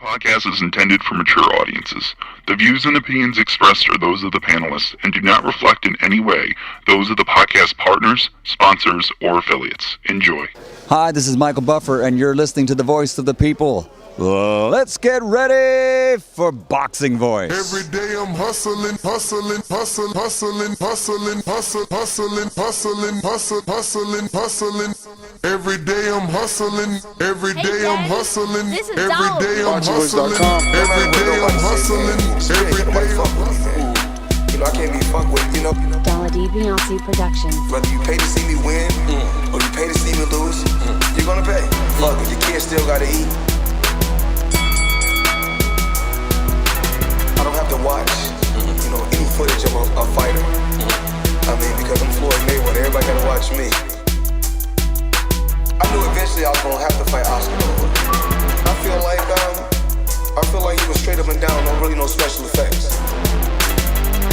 podcast is intended for mature audiences. The views and opinions expressed are those of the panelists and do not reflect in any way those of the podcast partners, sponsors, or affiliates. Enjoy. Hi, this is Michael Buffer, and you're listening to the voice of the people. Let's get ready for Boxing Voice. Every day I'm hustling. Every day I'm hustling. Every day I'm hustling. This is Every Dazn. day I'm hustling. Every day I'm hustling. Every day I'm hustling. You know, I can't be fucked with, you know. Dollar-D Beyonce Productions. Whether you pay to see me win or you pay to see me lose, you're gonna pay. Fuck, your kids still gotta eat. I don't have to watch, you know, any footage of a fighter. I mean, because I'm Floyd Mayweather, everybody gotta watch me. I knew eventually I was gonna have to fight Oscar. I feel like he was straight up and down, no special effects.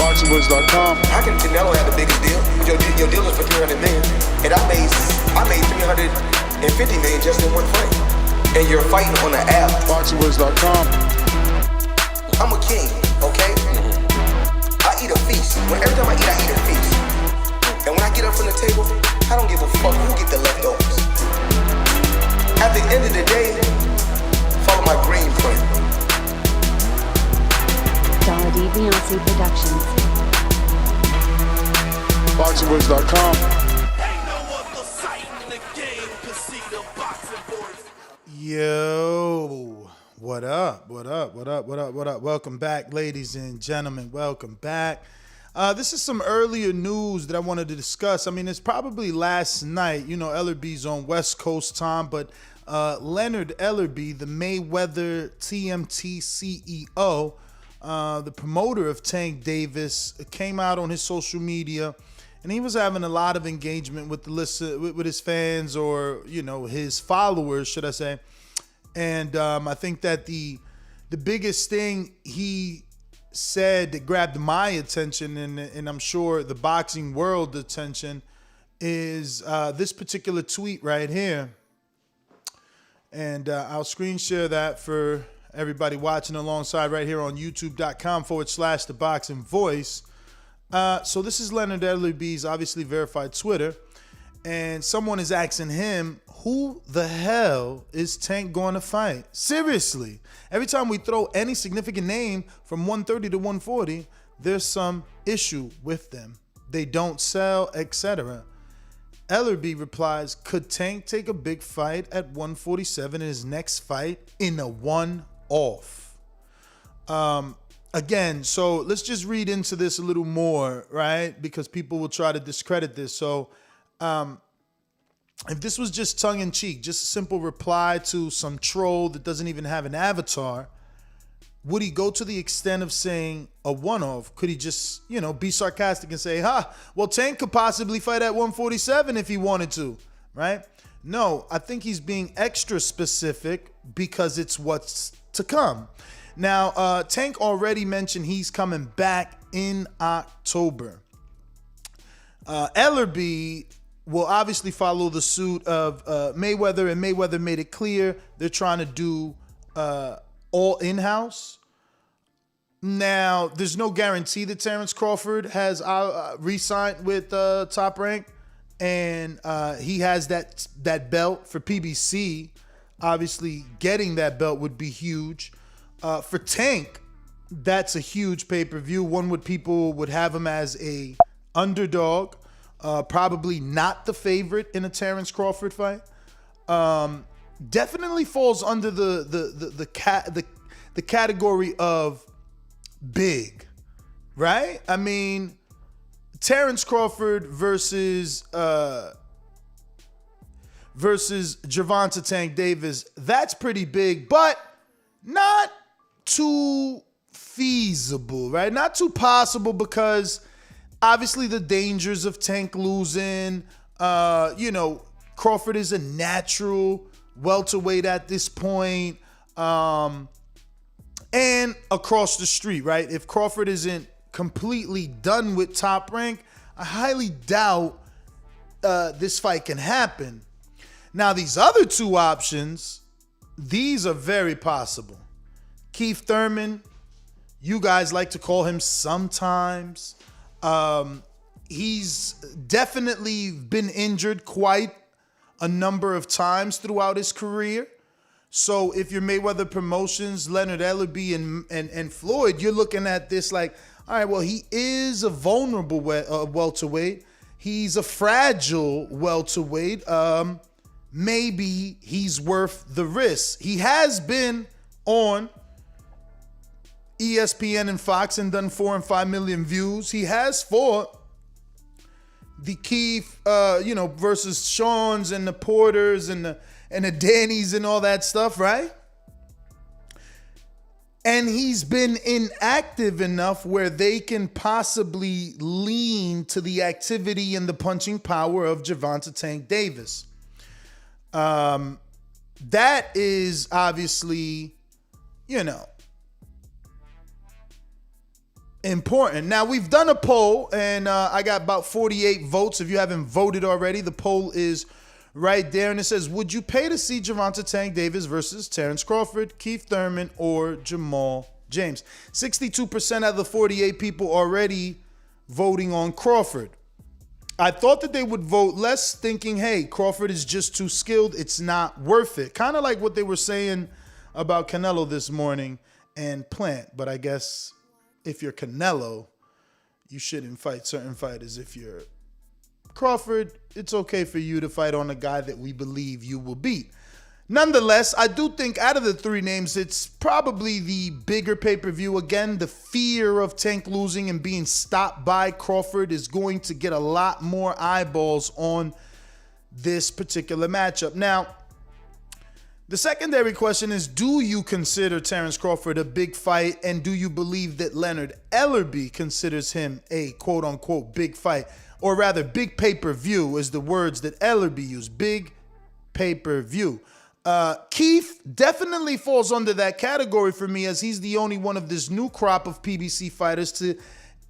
BoxingVoice.com. How can Canelo have the biggest deal? Your deal is for 300 million, and I made 350 million just in one fight. And you're fighting on the app. BoxingVoice.com. I'm a king, okay? I eat a feast. Every time I eat a feast. And when I get up from the table, I don't give a fuck who get the leftovers. At the end of the day, follow my green print. Dollar-D Beyonce Productions. BoxingVoice.com. Yo, what up? Welcome back, ladies and gentlemen. Welcome back. This is some earlier news that I wanted to discuss. I mean, it's probably last night. You know, Ellerby's on West Coast time, but Leonard Ellerby, the Mayweather TMT CEO, the promoter of Tank Davis, came out on his social media, and he was having a lot of engagement with with his fans, or his followers, should I say? And I think that the biggest thing he said that grabbed my attention, and I'm sure the boxing world attention, is this particular tweet right here. And I'll screen share that for everybody watching alongside right here on youtube.com/The Boxing Voice. So this is Leonard Ellerby's obviously verified Twitter. And someone is asking him, who the hell is Tank going to fight? Seriously. Every time we throw any significant name from 130 to 140, there's some issue with them. They don't sell, etc. Ellerby replies, could Tank take a big fight at 147 in his next fight in a one-off? Again, so let's just read into this a little more, right? Because people will try to discredit this. So if this was just tongue-in-cheek, just a simple reply to some troll that doesn't even have an avatar, would he go to the extent of saying a one-off? Could he just, be sarcastic and say, well, Tank could possibly fight at 147 if he wanted to, right? No, I think he's being extra specific because it's what's to come. Now, Tank already mentioned he's coming back in October. Ellerby will obviously follow the suit of Mayweather, and Mayweather made it clear they're trying to do all in-house. Now, there's no guarantee that Terence Crawford has re-signed with Top Rank, and he has that belt for PBC. Obviously, getting that belt would be huge. For Tank, that's a huge pay-per-view. People would have him as a underdog, probably not the favorite in a Terence Crawford fight. Definitely falls under the category of big, right? I mean, Terence Crawford versus Gervonta Tank Davis, that's pretty big, but not too feasible, right? Not too possible, because obviously the dangers of Tank losing, Crawford is a natural welterweight at this point, and across the street, right? If Crawford isn't completely done with Top Rank, I highly doubt this fight can happen. Now, these other two options, these are very possible. Keith Thurman, you guys like to call him sometimes. He's definitely been injured quite a number of times throughout his career. So if you're Mayweather Promotions, Leonard Ellerbe, and Floyd, you're looking at this like, all right, well, he is a vulnerable welterweight. He's a fragile welterweight. Maybe he's worth the risk. He has been on ESPN and Fox and done 4 and 5 million views. He has fought the Keith, versus Sean's and the Porters and the Dannys and all that stuff, right? And he's been inactive enough where they can possibly lean to the activity and the punching power of Gervonta Tank Davis. That is obviously, important. Now, we've done a poll, and I got about 48 votes. If you haven't voted already, the poll is right there, and it says, would you pay to see Gervonta Tank Davis versus Terence Crawford, Keith Thurman, or Jamal James? 62% of the 48 people already voting on Crawford. I thought that they would vote less, thinking, hey, Crawford is just too skilled. It's not worth it. Kind of like what they were saying about Canelo this morning and Plant. But I guess if you're Canelo, you shouldn't fight certain fighters. If you're Crawford, it's okay for you to fight on a guy that we believe you will beat. Nonetheless, I do think out of the three names, it's probably the bigger pay-per-view. Again, the fear of Tank losing and being stopped by Crawford is going to get a lot more eyeballs on this particular matchup. Now, the secondary question is, do you consider Terence Crawford a big fight, and do you believe that Leonard Ellerbe considers him a quote-unquote big fight? Or rather, big pay-per-view is the words that Ellerbe used, big pay-per-view. Keith definitely falls under that category for me, as he's the only one of this new crop of PBC fighters to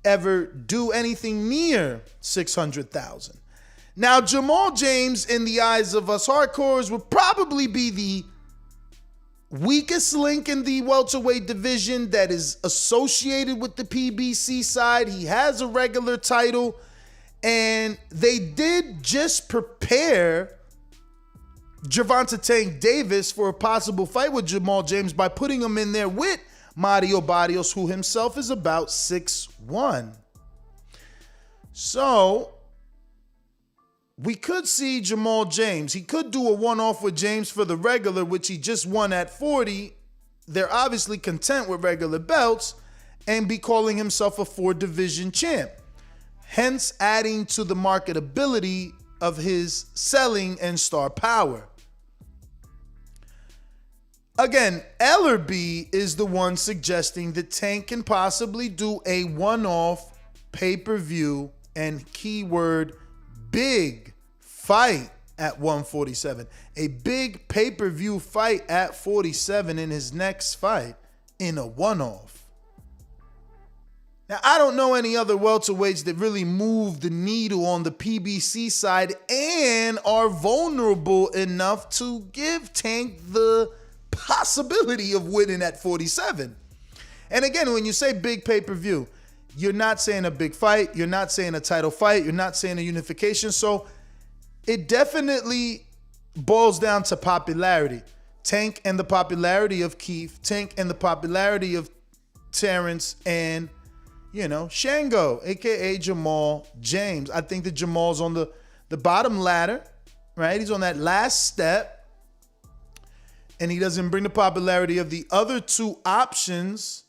ever do anything near 600,000. Now, Jamal James, in the eyes of us hardcores, would probably be the weakest link in the welterweight division that is associated with the PBC side. He has a regular title, and they did just prepare Gervonta Tank Davis for a possible fight with Jamal James by putting him in there with Mario Barrios, who himself is about 6'1". So we could see Jamal James. He could do a one-off with James for the regular, which he just won at 40. They're obviously content with regular belts, and be calling himself a 4-division champ, hence adding to the marketability of his selling and star power. Again, Ellerbe is the one suggesting that Tank can possibly do a one-off pay-per-view and keyword big fight at 147. A big pay-per-view fight at 47 in his next fight in a one-off. Now, I don't know any other welterweights that really move the needle on the PBC side and are vulnerable enough to give Tank the possibility of winning at 47. And again, when you say big pay-per-view, you're not saying a big fight, you're not saying a title fight, you're not saying a unification. So it definitely boils down to popularity. Tank and the popularity of Keith, Tank and the popularity of Terence, and Shango, aka Jamal James. I think that Jamal's on the bottom ladder, right? He's on that last step, and he doesn't bring the popularity of the other two options.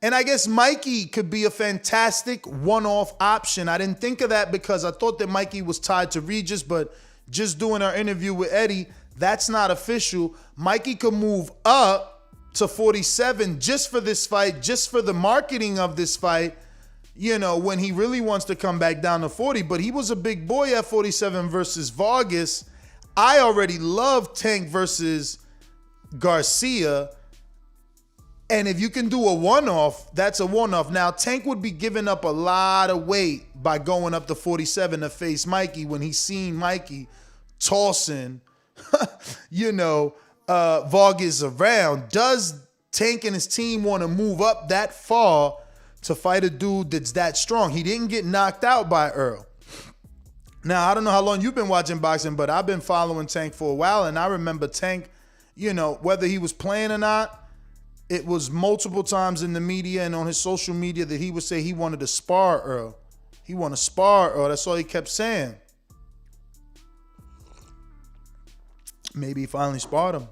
And I guess Mikey could be a fantastic one-off option. I didn't think of that because I thought that Mikey was tied to Regis, but just doing our interview with Eddie, that's not official. Mikey could move up to 47 just for this fight, just for the marketing of this fight, when he really wants to come back down to 40. But he was a big boy at 47 versus Vargas. I already love Tank versus Garcia. And if you can do a one-off, that's a one-off. Now, Tank would be giving up a lot of weight by going up to 47 to face Mikey when he's seen Mikey tossing, Vargas around. Does Tank and his team want to move up that far to fight a dude that's that strong? He didn't get knocked out by Earl. Now, I don't know how long you've been watching boxing, but I've been following Tank for a while, and I remember Tank, you know, whether he was playing or not, it was multiple times in the media and on his social media that he would say he wanted to spar Earl. He wanted to spar Earl. That's all he kept saying. Maybe he finally sparred him.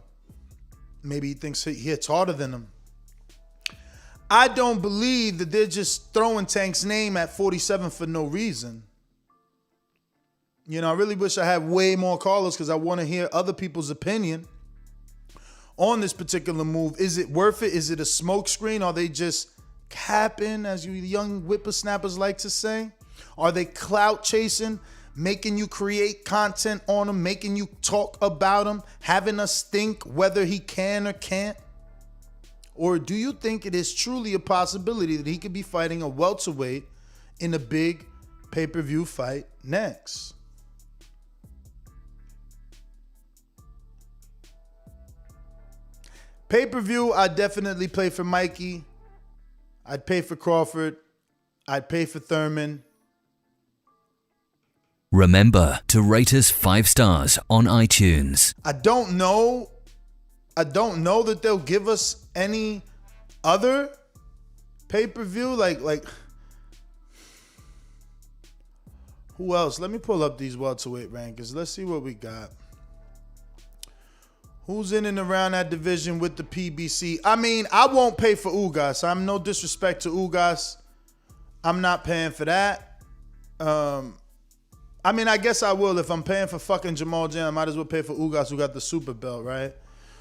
Maybe he thinks he hits harder than him. I don't believe that they're just throwing Tank's name at 47 for no reason. You know, I really wish I had way more callers because I want to hear other people's opinion on this particular move. Is it worth it? Is it a smokescreen? Are they just capping, as you young whippersnappers like to say? Are they clout chasing, making you create content on him, making you talk about him, having us think whether he can or can't? Or do you think it is truly a possibility that he could be fighting a welterweight in a big pay-per-view fight next? Pay-per-view, I'd definitely play for Mikey. I'd pay for Crawford. I'd pay for Thurman. Remember to rate us 5 stars on iTunes. I don't know that they'll give us any other pay-per-view. Like who else? Let me pull up these welterweight rankings. Let's see what we got. Who's in and around that division with the PBC? I mean, I won't pay for Ugas. I'm no disrespect to Ugas. I'm not paying for that. I mean, I guess I will. If I'm paying for fucking Jamal Jam, I might as well pay for Ugas, who got the super belt, right?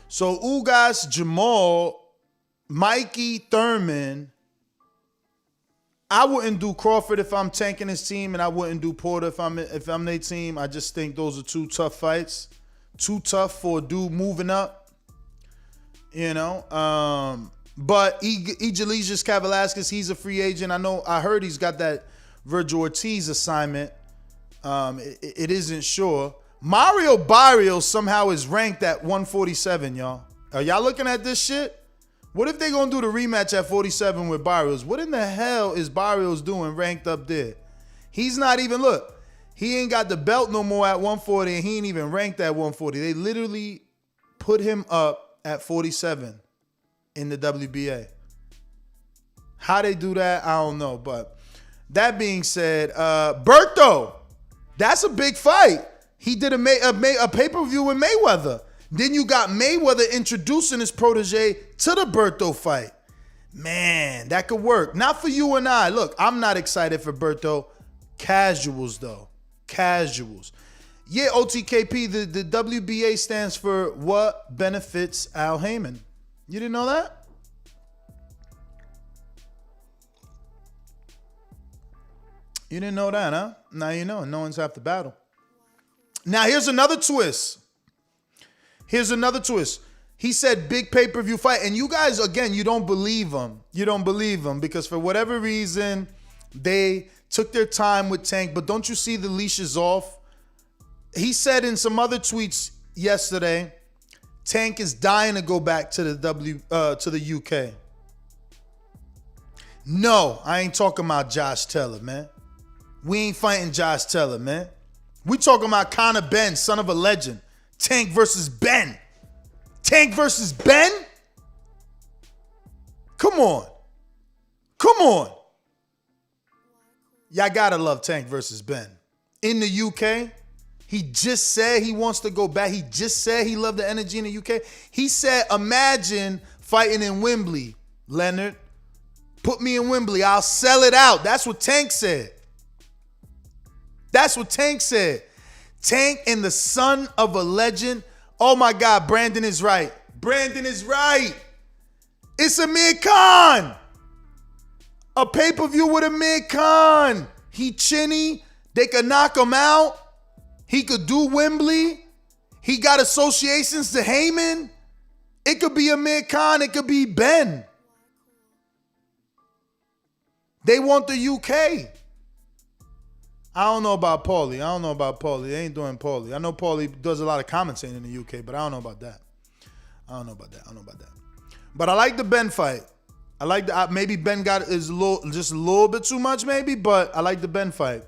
So Ugas, Jamal, Mikey, Thurman. I wouldn't do Crawford if I'm tanking his team, and I wouldn't do Porter if I'm their team. I just think those are two tough fights. Too tough for a dude moving up, you know. But Ejalius Kavalaskas, he's a free agent. I heard he's got that Virgil Ortiz assignment. It isn't sure. Mario Barrios somehow is ranked at 147, y'all. Are y'all looking at this shit? What if they gonna do the rematch at 47 with Barrios? What in the hell is Barrios doing ranked up there? He's not even, look. He ain't got the belt no more at 140, and he ain't even ranked at 140. They literally put him up at 47 in the WBA. How they do that, I don't know. But that being said, Berto, that's a big fight. He did a pay-per-view with Mayweather. Then you got Mayweather introducing his protege to the Berto fight. Man, that could work. Not for you and I. Look, I'm not excited for Berto. Casuals, though. Casuals. Yeah, OTKP, the WBA stands for what benefits Al Heyman. You didn't know that? You didn't know that, huh? Now you know, and no one's half the battle. Now here's another twist. He said big pay-per-view fight, and you guys, again, you don't believe him. You don't believe him because for whatever reason, they took their time with Tank, but don't you see the leash is off? He said in some other tweets yesterday, Tank is dying to go back to the UK. No, I ain't talking about Josh Taylor, man. We ain't fighting Josh Taylor, man. We talking about Conor Ben, son of a legend. Tank versus Ben. Tank versus Ben? Come on. Y'all gotta love Tank versus Ben. In the UK, he just said he wants to go back. He just said he loved the energy in the UK. He said, imagine fighting in Wembley, Leonard. Put me in Wembley. I'll sell it out. That's what Tank said. Tank and the son of a legend. Oh my God, Brandon is right. It's Amir Khan. A pay-per-view with Amir Khan. He chinny. They could knock him out. He could do Wembley. He got associations to Heyman. It could be Amir Khan. It could be Ben. They want the UK. I don't know about Paulie. They ain't doing Paulie. I know Paulie does a lot of commentating in the UK, but I don't know about that. I don't know about that. But I like the Ben fight. I like the maybe Ben got is just a little bit too much, maybe, but I like the Ben fight.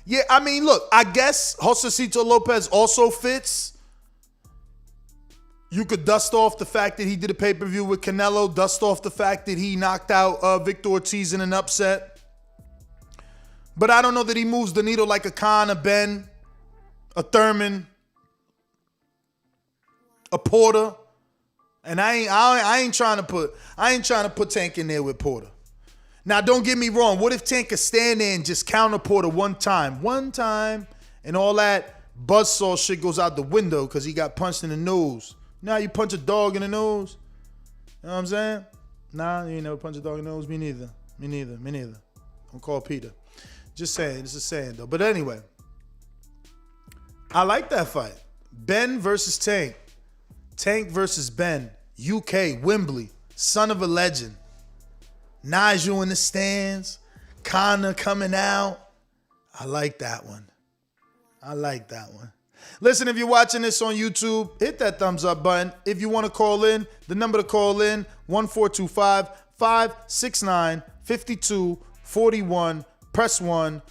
Yeah, I mean, look, I guess Josecito Lopez also fits. You could dust off the fact that he did a pay-per-view with Canelo, dust off the fact that he knocked out Victor Ortiz in an upset. But I don't know that he moves the needle like a Khan, a Ben, a Thurman, a Porter. And I ain't trying to put Tank in there with Porter. Now, don't get me wrong. What if Tank could stand there and just counter Porter one time, and all that buzzsaw shit goes out the window because he got punched in the nose. Now you punch a dog in the nose. You know what I'm saying? Nah, you ain't never punch a dog in the nose. Me neither. Don't call Peter. Just saying. This is saying though. But anyway, I like that fight. Ben versus Tank. Tank versus Ben. UK, Wembley. Son of a legend. Nigel in the stands. Conor coming out. I like that one. Listen, if you're watching this on YouTube, hit that thumbs up button. If you want to call in, the number to call in, 1425-569-5241. Press 1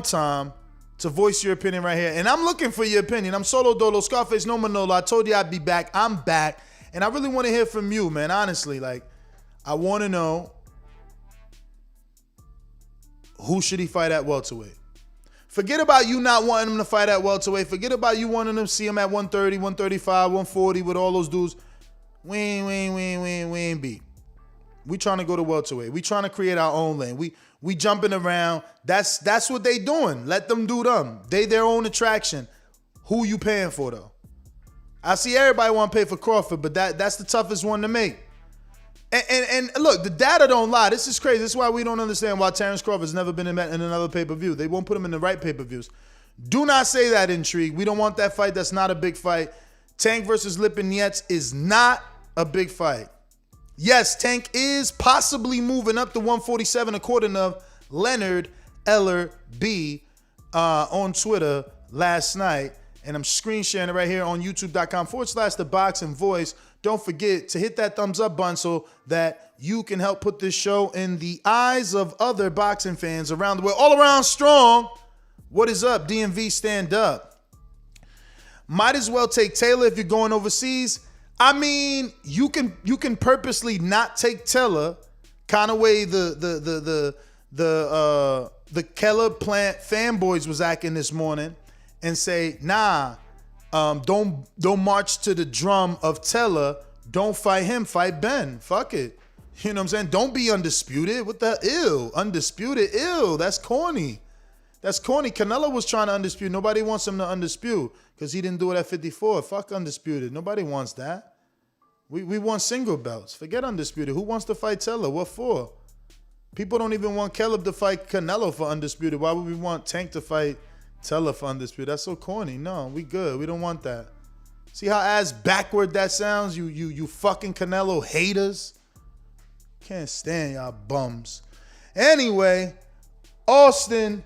time to voice your opinion right here. And I'm looking for your opinion. I'm Solo Dolo, Scarface No Manolo. I told you I'd be back. I'm back. And I really want to hear from you, man. Honestly, like, I want to know, who should he fight at welterweight? Forget about you not wanting him to fight at welterweight. Forget about you wanting him to see him at 130, 135, 140 with all those dudes. We ain't beat. We trying to go to welterweight. We trying to create our own lane. We jumping around. That's what they doing. Let them do them. They their own attraction. Who you paying for though? I see everybody want to pay for Crawford, but that's the toughest one to make. And look, the data don't lie. This is crazy. This is why we don't understand why Terence Crawford's never been in another pay-per-view. They won't put him in the right pay-per-views. Do not say that, Intrigue. We don't want that fight. That's not a big fight. Tank versus Lipinets is not a big fight. Yes, Tank is possibly moving up to 147 according to Leonard Eller B on Twitter last night. And I'm screen sharing it right here on youtube.com/The Boxing Voice. Don't forget to hit that thumbs up button so that you can help put this show in the eyes of other boxing fans around the world. All around strong. What is up? DMV, stand up. Might as well take Taylor if you're going overseas. I mean, you can purposely not take Taylor, kind of way the Keller plant fanboys was acting this morning, and say, nah, don't march to the drum of Taylor. Don't fight him, fight Ben. Fuck it. You know what I'm saying? Don't be undisputed. What the ill? Undisputed ill. That's corny. Canelo was trying to undispute. Nobody wants him to undispute because he didn't do it at 54. Fuck undisputed. Nobody wants that. We want single belts. Forget undisputed. Who wants to fight Taylor? What for? People don't even want Caleb to fight Canelo for undisputed. Why would we want Tank to fight Taylor for undisputed? That's so corny. No, we good. We don't want that. See how ass backward that sounds? You fucking Canelo haters. Can't stand y'all bums. Anyway, Austin,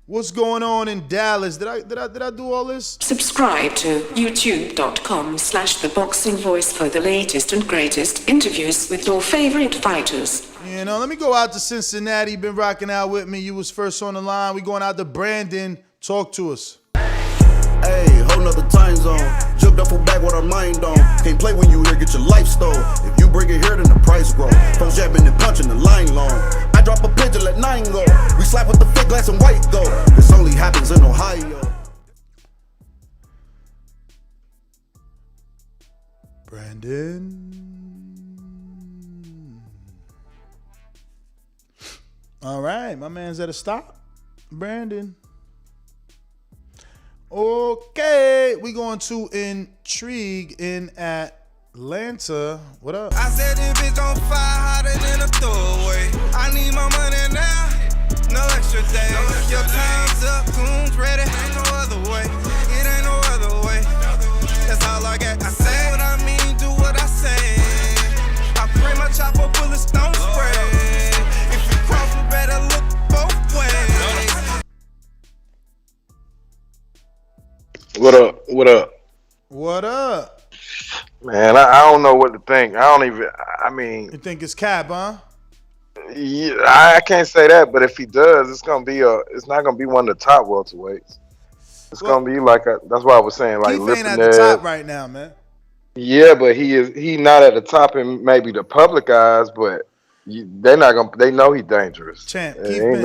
what's going on in Dallas? Did I do all this? Subscribe to youtube.com/The Boxing Voice for the latest and greatest interviews with your favorite fighters. You know, let me go out to Cincinnati. Been rocking out with me. You was first on the line. We going out to Brandon. Talk to us. Hey, whole nother time zone. Jumped up for back with our mind on. Can't play when you here, get your life stole. If you bring it here, then the price grow. Folks jabbing and punching the line long. I drop a pigeon, let 9 go. We slap with the fake glass and white go. This only happens in Ohio. Brandon. All right, my man's at a stop. Brandon. Okay, we going to Intrigue in Atlanta. What up? I said this bitch on fire hotter than a throwaway. I need my money now, no extra day. Your time's up, goons ready. Ain't no other way, it ain't no other way. That's all I got. I say what I mean, do what I say. I pray my chopper bullets don't spray. If you cross, you better look both ways. What up? What up? What up? Man, I don't know what to think. I don't even. I mean, You think it's cap, huh? yeah, I can't say that. But if he does, it's gonna be It's not gonna be one of the top welterweights. It's Well, gonna be like a. That's why I was saying like Keith ain't at the top right now, man. Yeah, but he not at the top in maybe the public eyes, but they're not gonna. They know he's dangerous. Champ,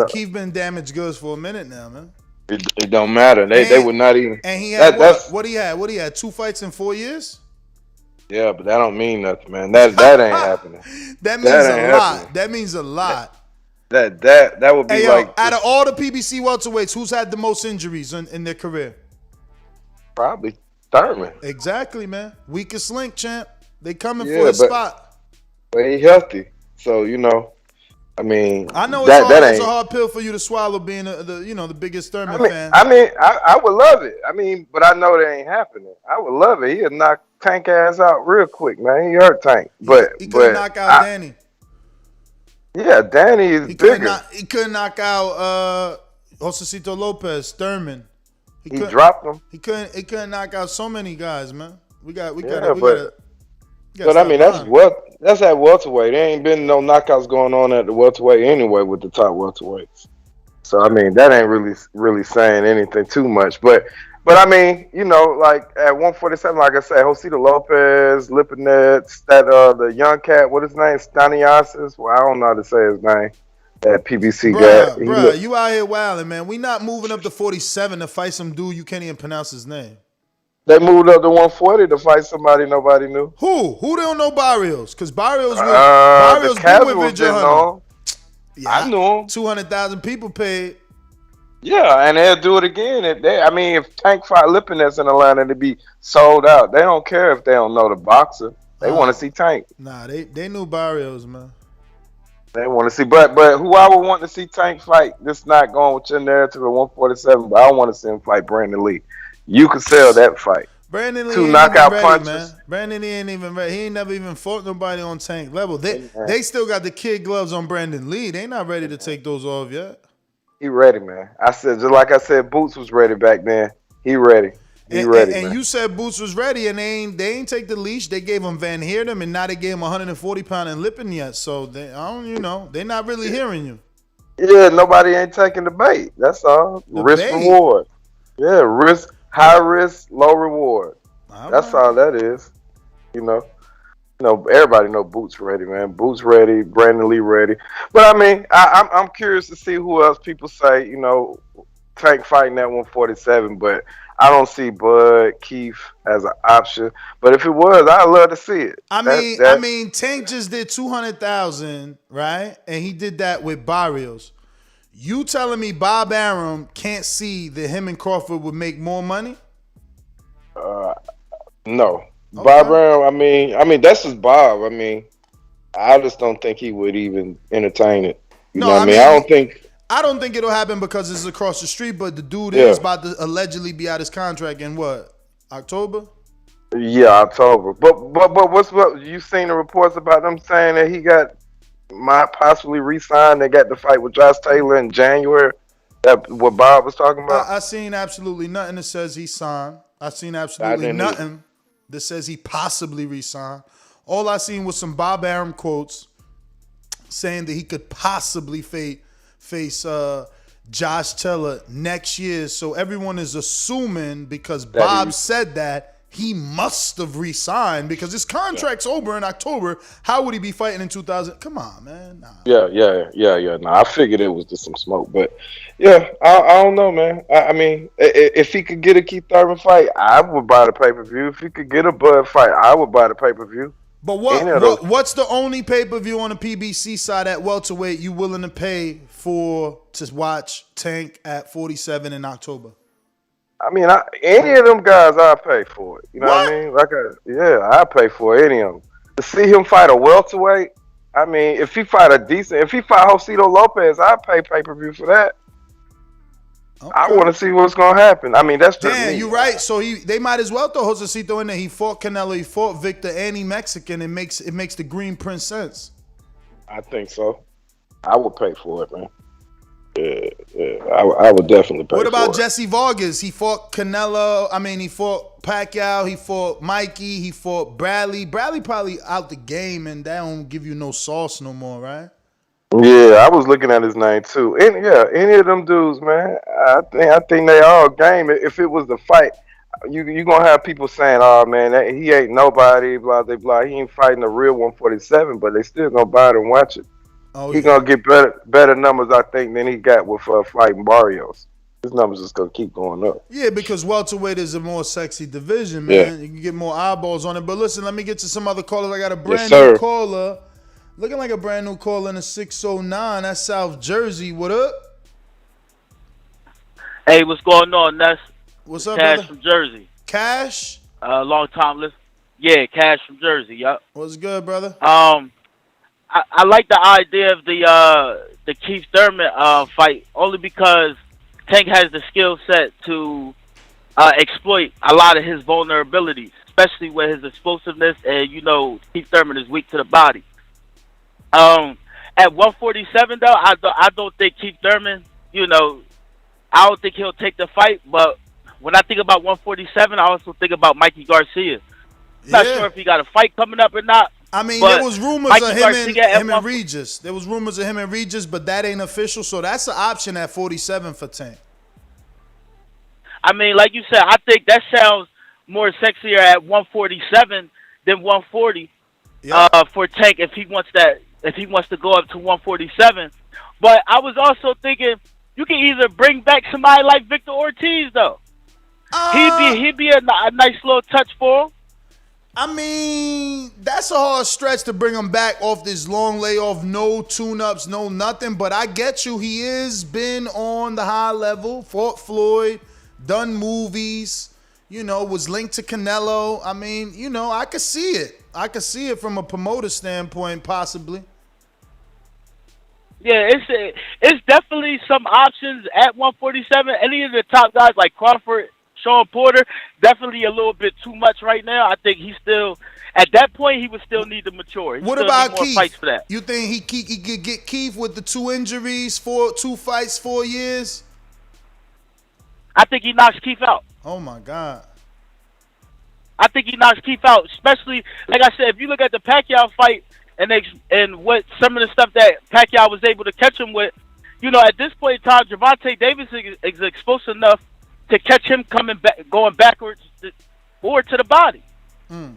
Keith been damaged goods for a minute now, man. It don't matter. They would not even. And he had what he had? What he had? 2 fights in 4 years? Yeah, but that don't mean nothing, man. That ain't happening. That means a lot. Happening. That means a lot. That would be like. Out of all the PBC welterweights, who's had the most injuries in their career? Probably Thurman. Exactly, man. Weakest link, champ. They coming for his spot. But he healthy, so you know. I mean, I know it's a hard pill for you to swallow, being the biggest Thurman fan. I would love it. I mean, but I know that ain't happening. I would love it. He'd knock Tank ass out real quick, man. He hurt Tank, but he couldn't knock out Danny. Yeah, Danny is bigger. He couldn't knock out Josecito Lopez, Thurman. He dropped him. He couldn't knock out so many guys, man. We got. But I mean, that's at welterweight. There ain't been no knockouts going on at the welterweight anyway with the top welterweights. So I mean, that ain't really saying anything too much. But I mean, you know, like at 147, like I said, Josecito Lopez, Lipinets, that the young cat, what his name, Staniasis. Well, I don't know how to say his name. That PBC guy. Bruh, you out here wilding, man. We not moving up to 47 to fight some dude you can't even pronounce his name. They moved up to 140 to fight somebody nobody knew. Who? Who don't know Barrios? Because Barrios been with Vigil. Yeah, I knew him. 200,000 people paid. Yeah, and they'll do it again. If Tank fight Lipinets in Atlanta, it'd be sold out. They don't care if they don't know the boxer. They want to see Tank. Nah, they knew Barrios, man. They want to see, but who I would want to see Tank fight, this not going with your narrative at 147, but I want to see him fight Brandon Lee. You could sell that fight. Brandon Lee 2 ain't knockout even ready, punches. man. Brandon Lee ain't even ready. He ain't never even fought nobody on Tank level. They still got the kid gloves on Brandon Lee. They not ready to take those off yet. He ready, man. I said, just like I said, Boots was ready back then. He ready. Ready, and you said Boots was ready, and they ain't take the leash. They gave him Van Heerden, and now they gave him 140-pound and Lippin yet. So they're not really hearing you. Yeah, nobody ain't taking the bait. That's all. Risk reward. Yeah, high risk, low reward. That's all that is. You know, everybody know Boots ready, man. Boots ready, Brandon Lee ready. But I mean, I'm curious to see who else people say, you know, Tank fighting at 147, but I don't see Bud, Keith as an option. But if it was, I'd love to see it. I mean, Tank just did 200,000, right? And he did that with Barrios. You telling me Bob Arum can't see that him and Crawford would make more money? No. Okay. Bob Arum, I mean, that's just Bob. I mean, I just don't think he would even entertain it. You know what I mean? I don't think it'll happen because it's across the street, but the dude is about to allegedly be out his contract in what? October? Yeah, October. But what you seen the reports about them saying that he might possibly re-sign? They got the fight with Josh Taylor in January. That what Bob was talking about? I seen absolutely nothing that says he signed. I seen absolutely nothing that says he possibly re-signed. All I seen was some Bob Arum quotes saying that he could possibly face Josh Taylor next year. So everyone is assuming because Bob said that he must have re-signed because his contract's over in October. How would he be fighting in 2000? Come on, man. Nah. Yeah. No, I figured it was just some smoke, but yeah, I don't know, man. I mean, if he could get a Keith Thurman fight, I would buy the pay-per-view. If he could get a Bud fight, I would buy the pay-per-view. But what's the only pay-per-view on the PBC side at welterweight you willing to pay to watch Tank at 47 in October? I mean, any of them guys, I'll pay for it. You know what I mean? I'll pay for any of them. To see him fight a welterweight, I mean, if he fight Josecito Lopez, I'll pay pay-per-view for that. Okay. I want to see what's going to happen. I mean, that's just me. You're right. So they might as well throw Josecito in there. He fought Canelo, he fought Victor, and he Mexican. It makes the Green Prince sense. I think so. I would pay for it, man. Yeah, I would definitely pay What about for it. Jesse Vargas? He fought Canelo. I mean, he fought Pacquiao. He fought Mikey. He fought Bradley. Bradley probably out the game, and that don't give you no sauce no more, right? Yeah, I was looking at his name too. And yeah, any of them dudes, man, I think they all game. If it was the fight, you gonna have people saying, "Oh man, he ain't nobody." Blah blah blah. He ain't fighting a real 147, but they still gonna buy it and watch it. Oh, He gonna get better numbers, I think, than he got with fighting Barrios. His numbers just gonna keep going up. Yeah, because welterweight is a more sexy division, man. Yeah. You can get more eyeballs on it. But listen, let me get to some other callers. I got a Yes, brand sir. new caller. Looking like a brand new caller in a 609. That's South Jersey. What up? Hey, what's going on, Ness? What's up, Cash brother? from Jersey. Cash? Long time listen. Yeah, Cash from Jersey. Yup. What's good, brother? I like the idea of the Keith Thurman fight only because Tank has the skill set to exploit a lot of his vulnerabilities, especially with his explosiveness, and Keith Thurman is weak to the body. At 147 though, I don't think Keith Thurman, I don't think he'll take the fight, but when I think about 147, I also think about Mikey Garcia. Not sure if he got a fight coming up or not. I mean, but there was rumors Mikey of Garcia him and Regis. There was rumors of him and Regis, but that ain't official, so that's an option at 47 for Tank. I mean, like you said, I think that sounds more sexier at 147 than 140 for Tank if he wants to go up to 147. But I was also thinking you can either bring back somebody like Victor Ortiz though. He'd be a nice little touch for him. I mean, that's a hard stretch to bring him back off this long layoff, no tune-ups, no nothing. But I get you. He is been on the high level, fought Floyd, done movies, was linked to Canelo. I mean, I could see it. I could see it from a promoter standpoint, possibly. Yeah, it's definitely some options at 147. Any of the top guys like Crawford, Sean Porter, definitely a little bit too much right now. I think he's still, at that point, he would still need to mature. He What still about need more Keith? fights for that. You think he could get Keith with the 2 injuries, 2 fights, 4 years? I think he knocks Keith out. Oh, my God. I think he knocks Keith out, especially, like I said, if you look at the Pacquiao fight and what some of the stuff that Pacquiao was able to catch him with, at this point in time, Gervonta Davis is explosive enough to catch him going backwards or to the body. So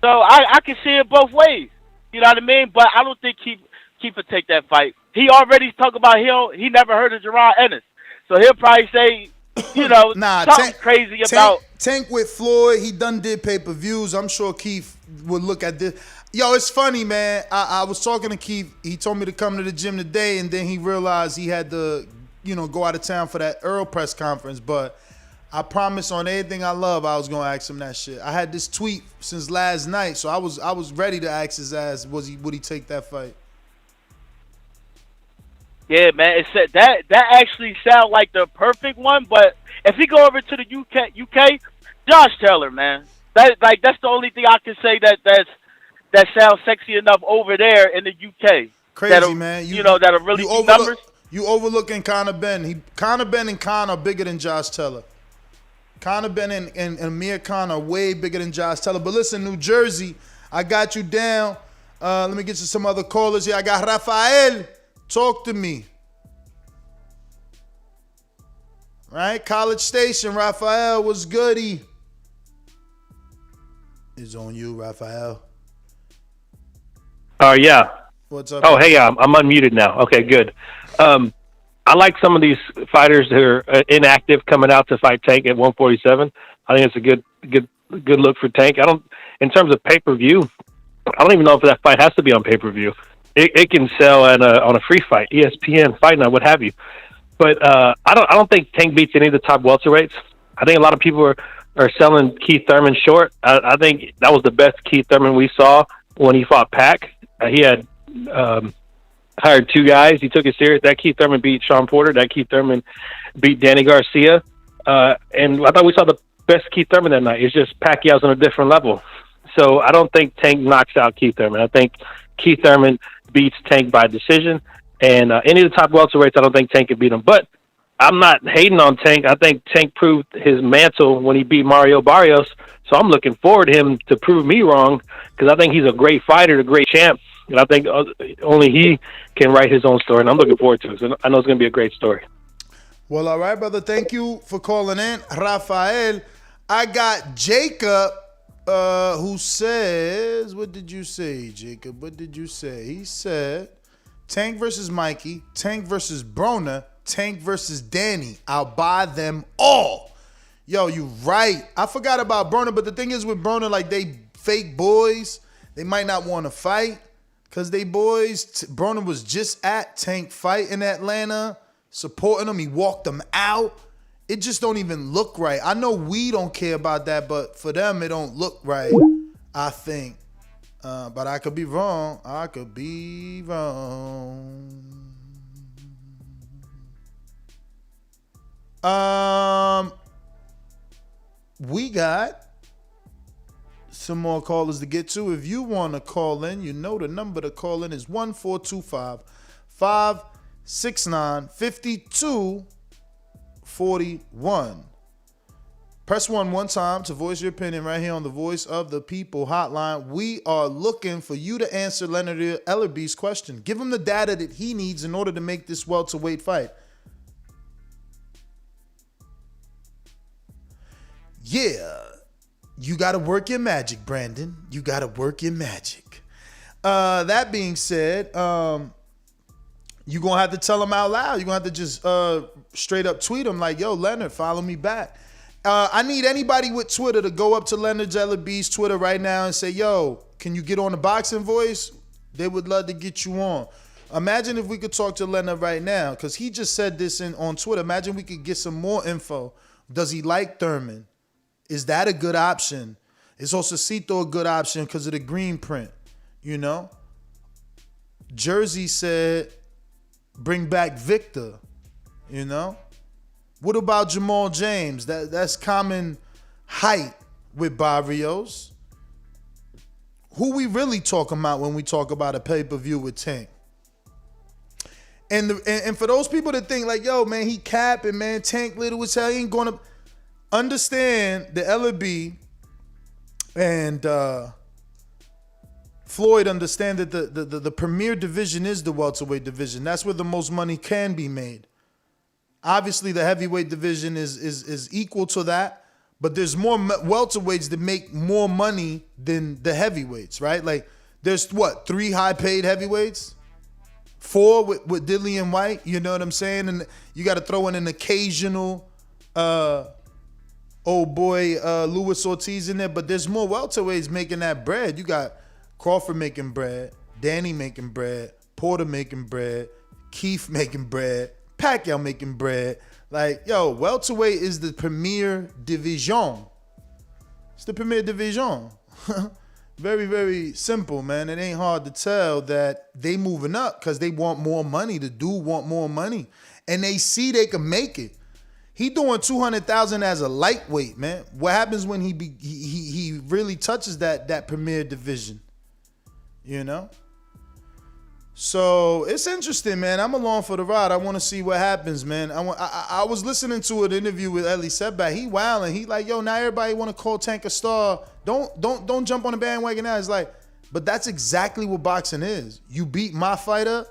I can see it both ways. You know what I mean? But I don't think Keith would take that fight. He already talked about he never heard of Jerron Ennis. So he'll probably say, something crazy about... Tank with Floyd, he done did pay-per-views. I'm sure Keith would look at this. Yo, it's funny, man. I was talking to Keith. He told me to come to the gym today, and then he realized he had to... go out of town for that Earl press conference, but I promise on everything I love, I was gonna ask him that shit. I had this tweet since last night, so I was ready to ask his ass, would he take that fight? Yeah, man, it said that actually sound like the perfect one, but if he go over to the UK, Josh Taylor, man, that's the only thing I can say that sounds sexy enough over there in the UK. Crazy, man. That'll really do numbers. You overlooking Conor Ben. Conor Ben and Conor are bigger than Josh Taylor. Conor Ben and Amir Khan are way bigger than Josh Taylor. But listen, New Jersey, I got you down. Let me get you some other callers here. I got Rafael. Talk to me. Right? College Station, Rafael, what's goody? It's on you, Rafael. Yeah. What's up? Oh, hey, I'm unmuted now. Okay, good. I like some of these fighters that are inactive coming out to fight Tank at 147. I think it's a good look for Tank. In terms of pay-per-view, I don't even know if that fight has to be on pay-per-view. It can sell on a free fight, ESPN, Fight Night, what have you. But I don't think Tank beats any of the top welterweights. I think a lot of people are selling Keith Thurman short. I think that was the best Keith Thurman we saw when he fought Pac. He had hired 2 guys. He took it serious. That Keith Thurman beat Sean Porter. That Keith Thurman beat Danny Garcia. And I thought we saw the best Keith Thurman that night. It's just Pacquiao's on a different level. So I don't think Tank knocks out Keith Thurman. I think Keith Thurman beats Tank by decision. And any of the top welterweights, I don't think Tank could beat him. But I'm not hating on Tank. I think Tank proved his mantle when he beat Mario Barrios. So I'm looking forward to him to prove me wrong, because I think he's a great fighter, a great champ. And I think only he can write his own story. And I'm looking forward to it. So I know it's going to be a great story. Well, all right, brother. Thank you for calling in, Rafael. I got Jacob, who says, what did you say, Jacob? What did you say? He said, Tank versus Mikey, Tank versus Broner, Tank versus Danny. I'll buy them all. Yo, you right. I forgot about Broner, but the thing is with Broner, like, they fake boys. They might not want to fight because they boys. Broner was just at Tank fight in Atlanta, supporting him. He walked them out. It just don't even look right. I know we don't care about that, but for them, it don't look right, I think. But I could be wrong. I could be wrong. We got some more callers to get to. If you want to call in, you know the number to call in is 1-425-569-5241. Press 1 one time to voice your opinion right here on the Voice of the People hotline. We are looking for you to answer Leonard Ellerby's question. Give him the data that he needs in order to make this welterweight fight. Yeah, you got to work your magic, Brandon. You got to work your magic. That being said, you're going to have to tell him out loud. You're going to have to just straight up tweet him like, yo, Leonard, follow me back. I need anybody with Twitter to go up to Leonard Ellerby's Twitter right now and say, yo, can you get on the Boxing Voice? They would love to get you on. Imagine if we could talk to Leonard right now, because he just said this on Twitter. Imagine we could get some more info. Does he like Thurman? Is that a good option? Is Osacito a good option because of the green print? You know? Jersey said, bring back Victor. You know? What about Jamal James? That's common height with Barrios. Who we really talking about when we talk about a pay-per-view with Tank? And for those people that think like, yo, man, he capping, man, Tank little as hell, he ain't going to understand the LB and Floyd understand that the premier division is the welterweight division. That's where the most money can be made. Obviously, the heavyweight division is equal to that, but there's more welterweights that make more money than the heavyweights, right? Like, there's, 3 high-paid heavyweights? 4 with Dillian White, you know what I'm saying? And you got to throw in an occasional old boy Luis Ortiz in there, but there's more welterweights making that bread. You got Crawford making bread, Danny making bread, Porter making bread, Keith making bread, Pacquiao making bread. Like, yo, welterweight is the premier division. It's the premier division. Very, very simple, man. It ain't hard to tell that they moving up because they want more money. The dude want more money. And they see they can make it. He doing $200,000 as a lightweight, man. What happens when he really touches that premier division? You know? So it's interesting, man. I'm along for the ride. I want to see what happens, man. I was listening to an interview with Elie Seback. He wilding. He like, yo, now everybody want to call Tank a star. Don't jump on the bandwagon now. It's like, but that's exactly what boxing is. You beat my fighter,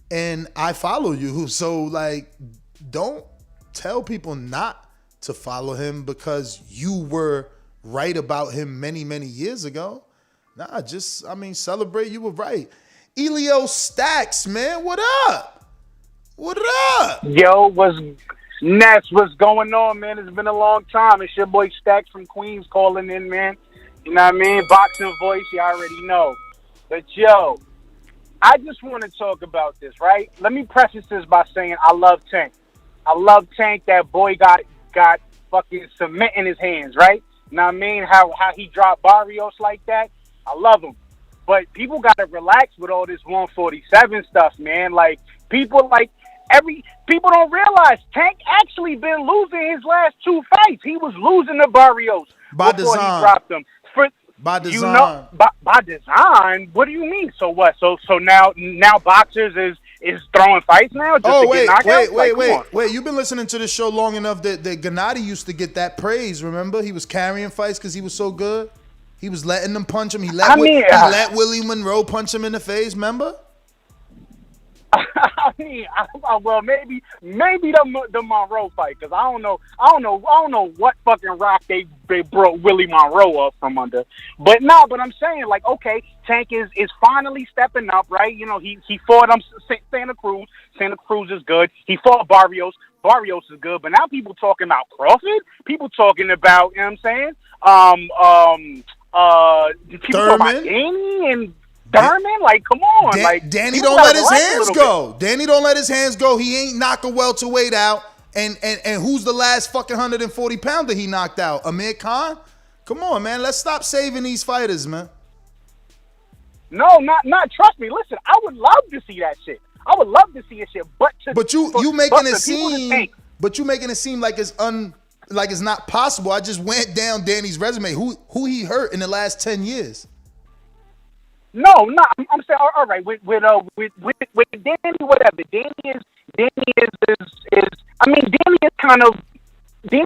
and I follow you. So like, don't tell people not to follow him because you were right about him many, many years ago. Nah, celebrate you were right. Elio Stacks, man, what up? What up? Yo, what's going on, man? It's been a long time. It's your boy Stacks from Queens calling in, man. You know what I mean? Boxing Voice, you already know. But yo, I just want to talk about this, right? Let me preface this by saying I love Tank. I love Tank. That boy got fucking cement in his hands, right? You know what I mean? How he dropped Barrios like that. I love him. But people got to relax with all this 147 stuff, man. Like, people don't realize Tank actually been losing his last 2 fights. He was losing to Barrios by before design. He dropped them. By design. You know, by design? What do you mean? So what? So now boxers is throwing fights now just to get knockouts? Wait. You've been listening to this show long enough that Gennady used to get that praise, remember? He was carrying fights because he was so good. He was letting them punch him. He let Willie Monroe punch him in the face, remember? I mean, well, maybe the Monroe fight, because I don't know what fucking rock they broke Willie Monroe up from under. But I'm saying, like, okay, Tank is finally stepping up, right? You know, he fought Santa Cruz. Santa Cruz is good. He fought Barrios. Barrios is good. But now people talking about Crawford. People talking about, you know what I'm saying? People talking about Danny and Thurman, like, come on, Danny don't let his hands go. Danny don't let his hands go. He ain't knock a welterweight out. And who's the last fucking 140 pounder he knocked out? Amir Khan? Come on, man. Let's stop saving these fighters, man. No, not. Trust me. Listen, I would love to see that shit. I would love to see that shit. But you making it seem like it's not possible. I just went down Danny's resume. Who he hurt in the last 10 years? No, I'm saying all right with Danny, whatever. Danny is. I mean, Danny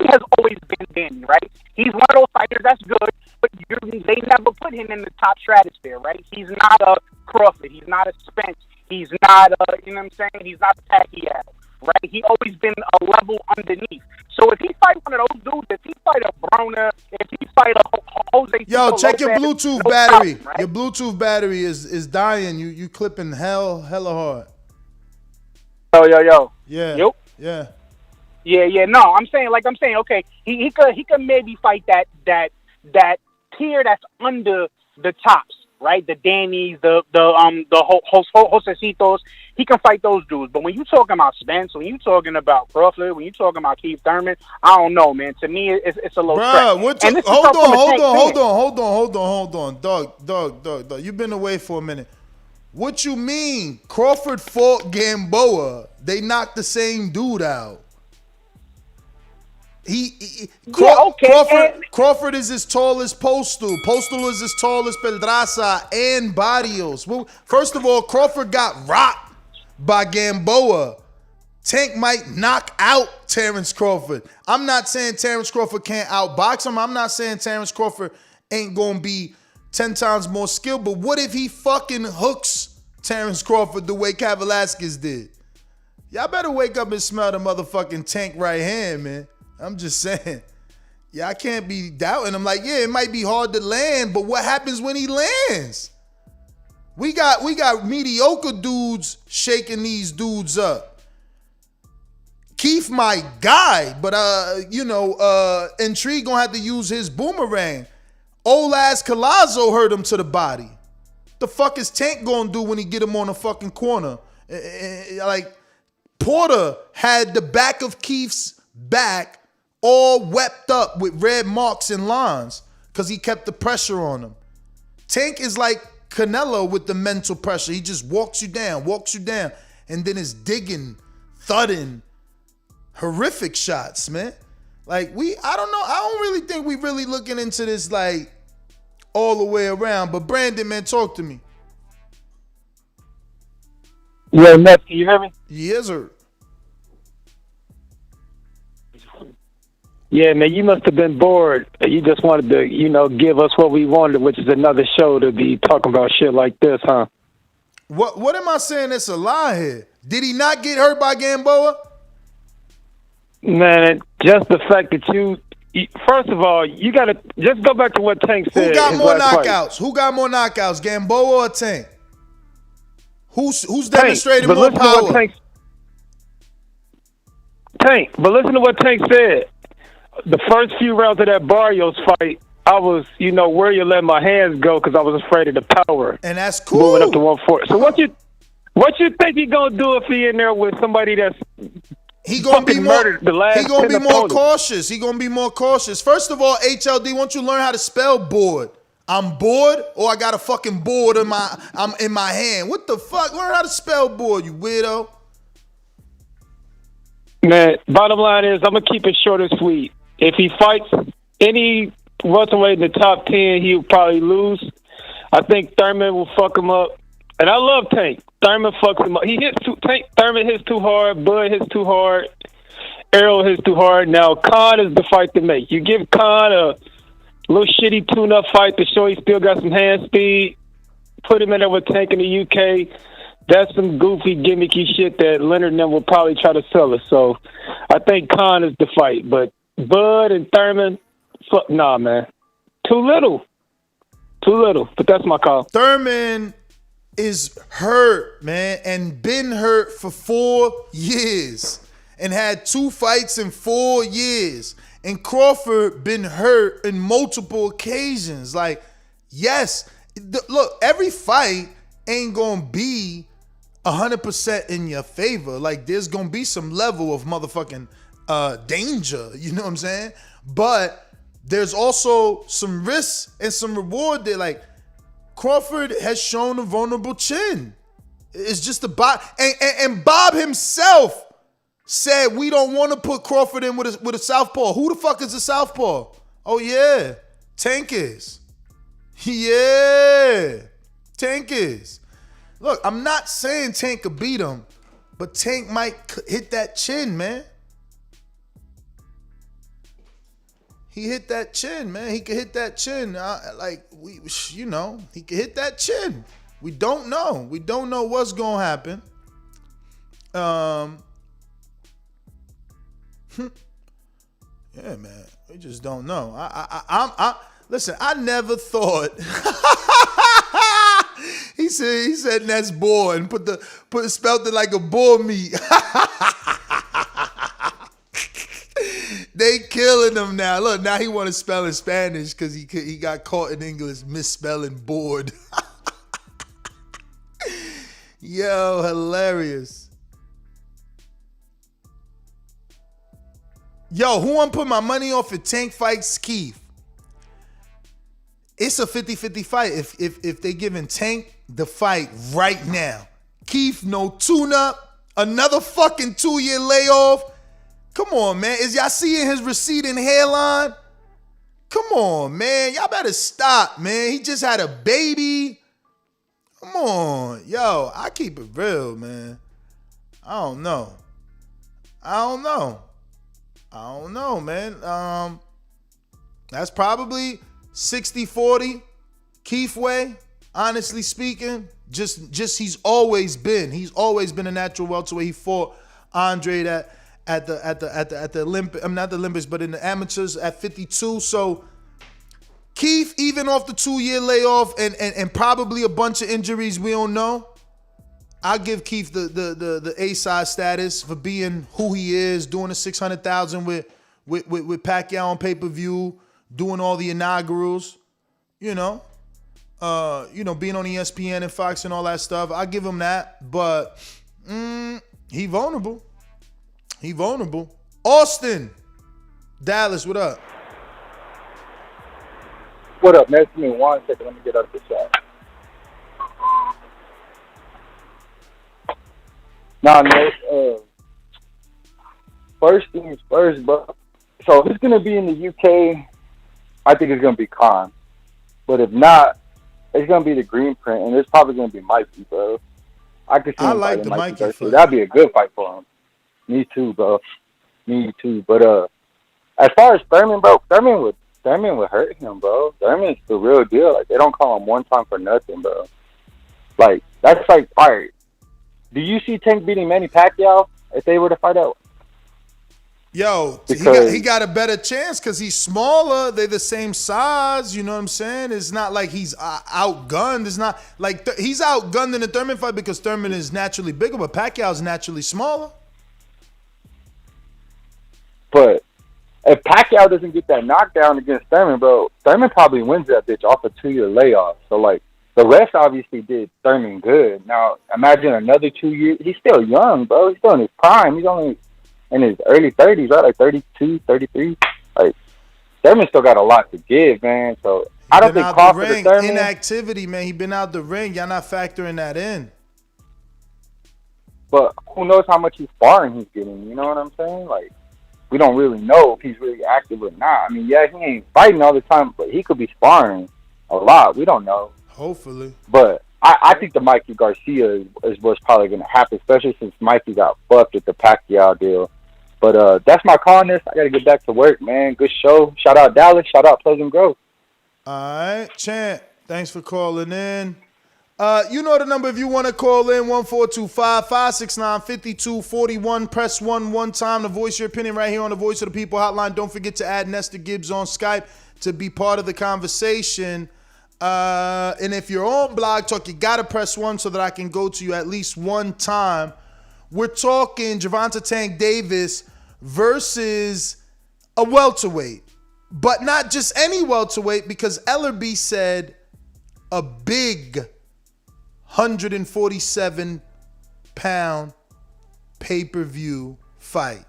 has always been Danny, right? He's one of those fighters that's good, but they never put him in the top stratosphere, right? He's not a Crawford. He's not a Spence. He's not a, you know what I'm saying? He's not a Pacquiao, right? He always been a level underneath. So if he fight one of those dudes, if he fight a Broner, if he fight a Jose, check your Bluetooth battery. Problem, right? Your Bluetooth battery is dying. You clipping hella hard. Yo. Yeah. Yep. Yeah. Yeah. No, I'm saying, okay, he could maybe fight that tier that's under the tops, right? The Dannys, the Josecitos. He can fight those dudes. But when you talking about Spence, when you talking about Crawford, when you talking about Keith Thurman, I don't know, man. To me, it's a little stretch. Hold on. Dog. You've been away for a minute. What you mean? Crawford fought Gamboa. They knocked the same dude out. Crawford is as tall as Postal. Postal is as tall as Pedraza and Barrios. Well, first of all, Crawford got rocked by Gamboa. Tank might knock out Terence Crawford. I'm not saying Terence Crawford can't outbox him. I'm not saying Terence Crawford ain't gonna be 10 times more skilled. But what if he fucking hooks Terence Crawford the way Kavaliauskas did? Y'all better wake up and smell the motherfucking Tank right hand, man. I'm just saying. Yeah, I can't be doubting him. Like, yeah, it might be hard to land, but what happens when he lands? We got mediocre dudes shaking these dudes up. Keith my guy, but Intrigue gonna have to use his boomerang. Old ass Collazo hurt him to the body. The fuck is Tank gonna do when he get him on the fucking corner? Like, Porter had the back of Keith's back all wept up with red marks and lines because he kept the pressure on him. Tank is like Canelo with the mental pressure. He just walks you down, and then is digging, thudding, horrific shots, man. Like, I don't know. I don't really think we really looking into this like all the way around. But Brandon, man, talk to me. Yeah, Ness, can you hear me? Yes, sir. Yeah, man, you must have been bored. You just wanted to, give us what we wanted, which is another show to be talking about shit like this, huh? What am I saying that's a lie here? Did he not get hurt by Gamboa? Man, just the fact that first of all, you got to just go back to what Tank said. Who got more knockouts? Who got more knockouts, Gamboa or Tank? Who's demonstrated more power? Tank, but listen to what Tank said. The first few rounds of that Barrios fight, I was, where you let my hands go because I was afraid of the power. And that's cool. Moving up to 140. So what you think he gonna do if he in there with somebody that's he gonna be more cautious. He gonna be more cautious. First of all, HLD, won't you learn how to spell bored? I'm bored, or I got a fucking board in my hand. What the fuck? Learn how to spell bored, you weirdo. Man, bottom line is I'm gonna keep it short and sweet. If he fights any welterweight in the top 10, he'll probably lose. I think Thurman will fuck him up. And I love Tank. Thurman fucks him up. Thurman hits too hard. Bud hits too hard. Errol hits too hard. Now Khan is the fight to make. You give Khan a little shitty tune-up fight to show he still got some hand speed. Put him in there with Tank in the UK. That's some goofy, gimmicky shit that Leonard and them will probably try to sell us. So I think Khan is the fight. But Bud and Thurman, fuck, nah, man. Too little. But that's my call. Thurman is hurt, man, and been hurt for 4 years and had 2 fights in 4 years. And Crawford been hurt in multiple occasions. Like, yes, look, every fight ain't gonna be 100% in your favor. Like, there's gonna be some level of motherfucking danger, you know what I'm saying? But there's also some risks and some reward there. Like, Crawford has shown a vulnerable chin. It's just a Bob, and Bob himself said we don't want to put Crawford in with a southpaw. Who the fuck is a southpaw? Oh yeah, Tank is. Yeah, Tank is. Look, I'm not saying Tank could beat him, but Tank might hit that chin, man. He hit that chin, man. He could hit that chin. He could hit that chin. We don't know. We don't know what's gonna happen. Yeah, man. We just don't know. Listen. I never thought. He said that's boar and spelled it like a boar meat. They killing him now. Look, now he want to spell in Spanish because he got caught in English misspelling bored. Yo, hilarious. Yo, who want to put my money on for Tank fights Keith? It's a 50-50 fight if they giving Tank the fight right now. Keith, no tune-up, another fucking 2-year layoff. Come on, man. Is y'all seeing his receding hairline? Come on, man. Y'all better stop, man. He just had a baby. Come on. Yo, I keep it real, man. I don't know, man. That's probably 60-40 Keith way, honestly speaking. Just he's always been a natural welterweight. He fought Andre at the Olympics, not the Olympics, but in the amateurs at 52. So Keith, even off the 2-year layoff and probably a bunch of injuries we don't know, I give Keith the A-side status for being who he is, doing the 600,000 with Pacquiao on pay-per-view, doing all the inaugurals, being on ESPN and Fox and all that stuff. I give him that, but he vulnerable. Austin, Dallas, what up? What up, man? Give me 1 second. Let me get out the shot. Nah, man. First things first, bro. So if it's gonna be in the UK, I think it's gonna be Khan. But if not, it's gonna be the green print, and it's probably gonna be Mikey, bro. I could see him like the Mikey fight. That'd be a good fight for him. Me too, bro. Me too. But as far as Thurman, bro, Thurman would hurt him, bro. Thurman's the real deal. Like, they don't call him one time for nothing, bro. Like, that's like, all right. Do you see Tank beating Manny Pacquiao if they were to fight out? Yo, he got a better chance because he's smaller. They're the same size. You know what I'm saying? It's not like he's outgunned. It's not like he's outgunned in the Thurman fight because Thurman is naturally bigger, but Pacquiao's naturally smaller. But if Pacquiao doesn't get that knockdown against Thurman, bro, Thurman probably wins that bitch off a 2-year layoff. So, like, the refs obviously did Thurman good. Now, imagine another 2 years. He's still young, bro. He's still in his prime. He's only in his early 30s, right? Like 32, 33. Like, Thurman still got a lot to give, man. So, I don't think Crawford or Thurman. Inactivity, man. He been out the ring. Y'all not factoring that in. But who knows how much sparring he's getting? You know what I'm saying? Like, we don't really know if he's really active or not. I mean, yeah, he ain't fighting all the time, but he could be sparring a lot. We don't know. Hopefully. But I think the Mikey Garcia is what's probably going to happen, especially since Mikey got fucked with the Pacquiao deal. But that's my call on this. I got to get back to work, man. Good show. Shout out Dallas. Shout out Pleasant Grove. All right, Champ. Thanks for calling in. You know the number if you want to call in, 1-425-569-5241. Press 1 time to voice your opinion right here on the Voice of the People hotline. Don't forget to add Nestor Gibbs on Skype to be part of the conversation. And if you're on Blog Talk, you got to press 1 so that I can go to you at least one time. We're talking Gervonta Tank Davis versus a welterweight. But not just any welterweight, because Ellerbe said a big 147-pound pay-per-view fight.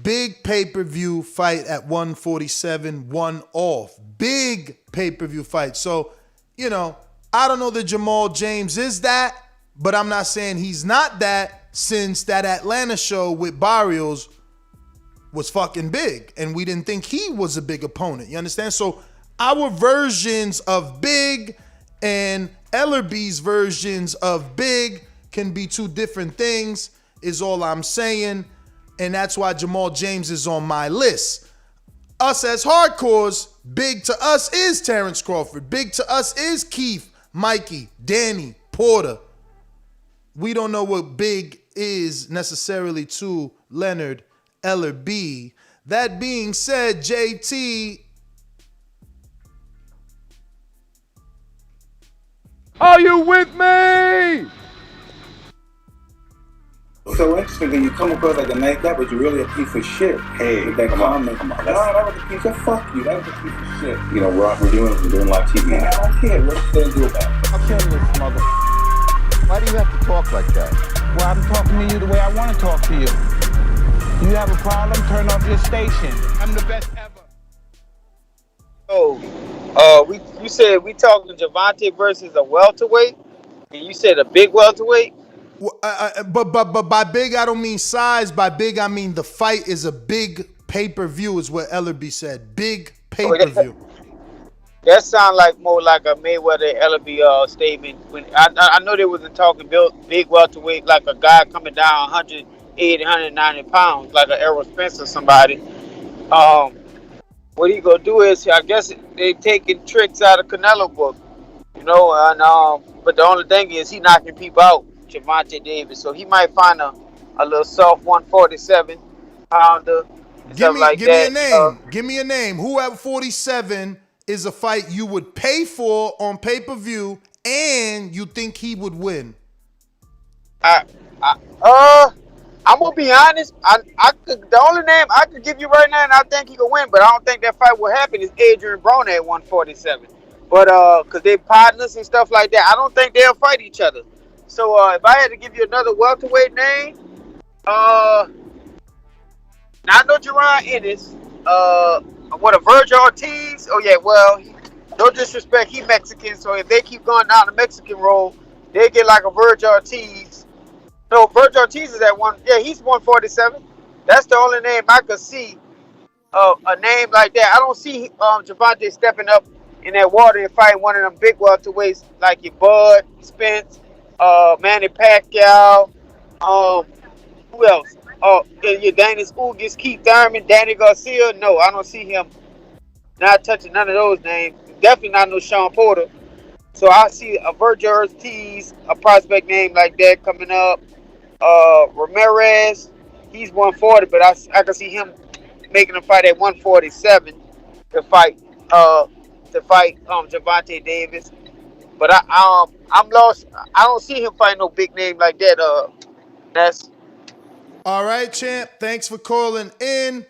Big pay-per-view fight at 147, one off. Big pay-per-view fight. So, you know, I don't know that Jamal James is that, but I'm not saying he's not that, since that Atlanta show with Barrios was fucking big, and we didn't think he was a big opponent. You understand? So our versions of big and Ellerbe's versions of big can be two different things, is all I'm saying. And that's why Jamal James is on my list. Us as hardcores, big to us is Terence Crawford. Big to us is Keith, Mikey, Danny, Porter. We don't know what big is necessarily to Leonard Ellerbe. That being said, JT. Are you with me? So interesting that you come across like a nice guy, but you're really a piece of shit. Hey, with that comment. Come on. No, that was a piece of fuck you. That was a piece of shit. You know, we're doing live TV. Man, I don't care. What are you gonna do about it? I'll kill this mother. Why do you have to talk like that? Well, I'm talking to you the way I want to talk to you. You have a problem? Turn off your station. I'm the best ever. Oh, you said we talking Gervonta versus a welterweight, and you said a big welterweight. But by big I don't mean size. By big I mean the fight is a big pay-per-view, is what Ellerbe said. Big pay-per-view. That sounds like more like a Mayweather Ellerbe statement. When I know they wasn't talking big welterweight like a guy coming down 180, 190 pounds like an Errol Spence or somebody. What he gonna do is, I guess they taking tricks out of Canelo book, you know. And but the only thing is he knocking people out, Gervonta Davis. So he might find a little soft 147 pounder. Give me a name. Give me a name. Who at 47 is a fight you would pay for on pay-per-view and you think he would win? I'm gonna be honest. The only name I could give you right now, and I think he could win, but I don't think that fight will happen, is Adrian Broner at 147. But cause they're partners and stuff like that, I don't think they'll fight each other. So if I had to give you another welterweight name, not no Jerron Ennis. What, a Virgil Ortiz? Oh yeah, well, no disrespect, he Mexican, so if they keep going down the Mexican road, they get like a Virgil Ortiz. No, Virgil Ortiz is at he's 147. That's the only name I could see. A name like that. I don't see Gervonta stepping up in that water and fighting one of them big welterweights like your Bud Spence, Manny Pacquiao. Who else? Your Danny Ugas, Keith Thurman, Danny Garcia. No, I don't see him not touching none of those names. Definitely not no Sean Porter. So I see a Virgil Ortiz, a prospect name like that coming up. Ramirez, he's 140, but I can see him making a fight at 147 to fight Gervonta Davis. But I'm lost. I don't see him fighting no big name like that. That's all right, champ. Thanks for calling in.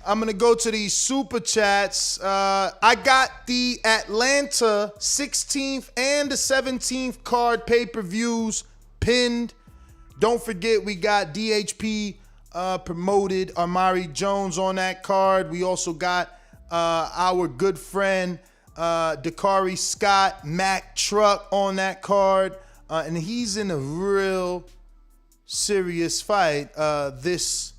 I'm going to go to these super chats. I got the Atlanta 16th and the 17th card pay-per-views pinned. Don't forget, we got DHP promoted Amari Jones on that card. We also got our good friend Dakari Scott, Mac Truck on that card. And he's in a real serious fight this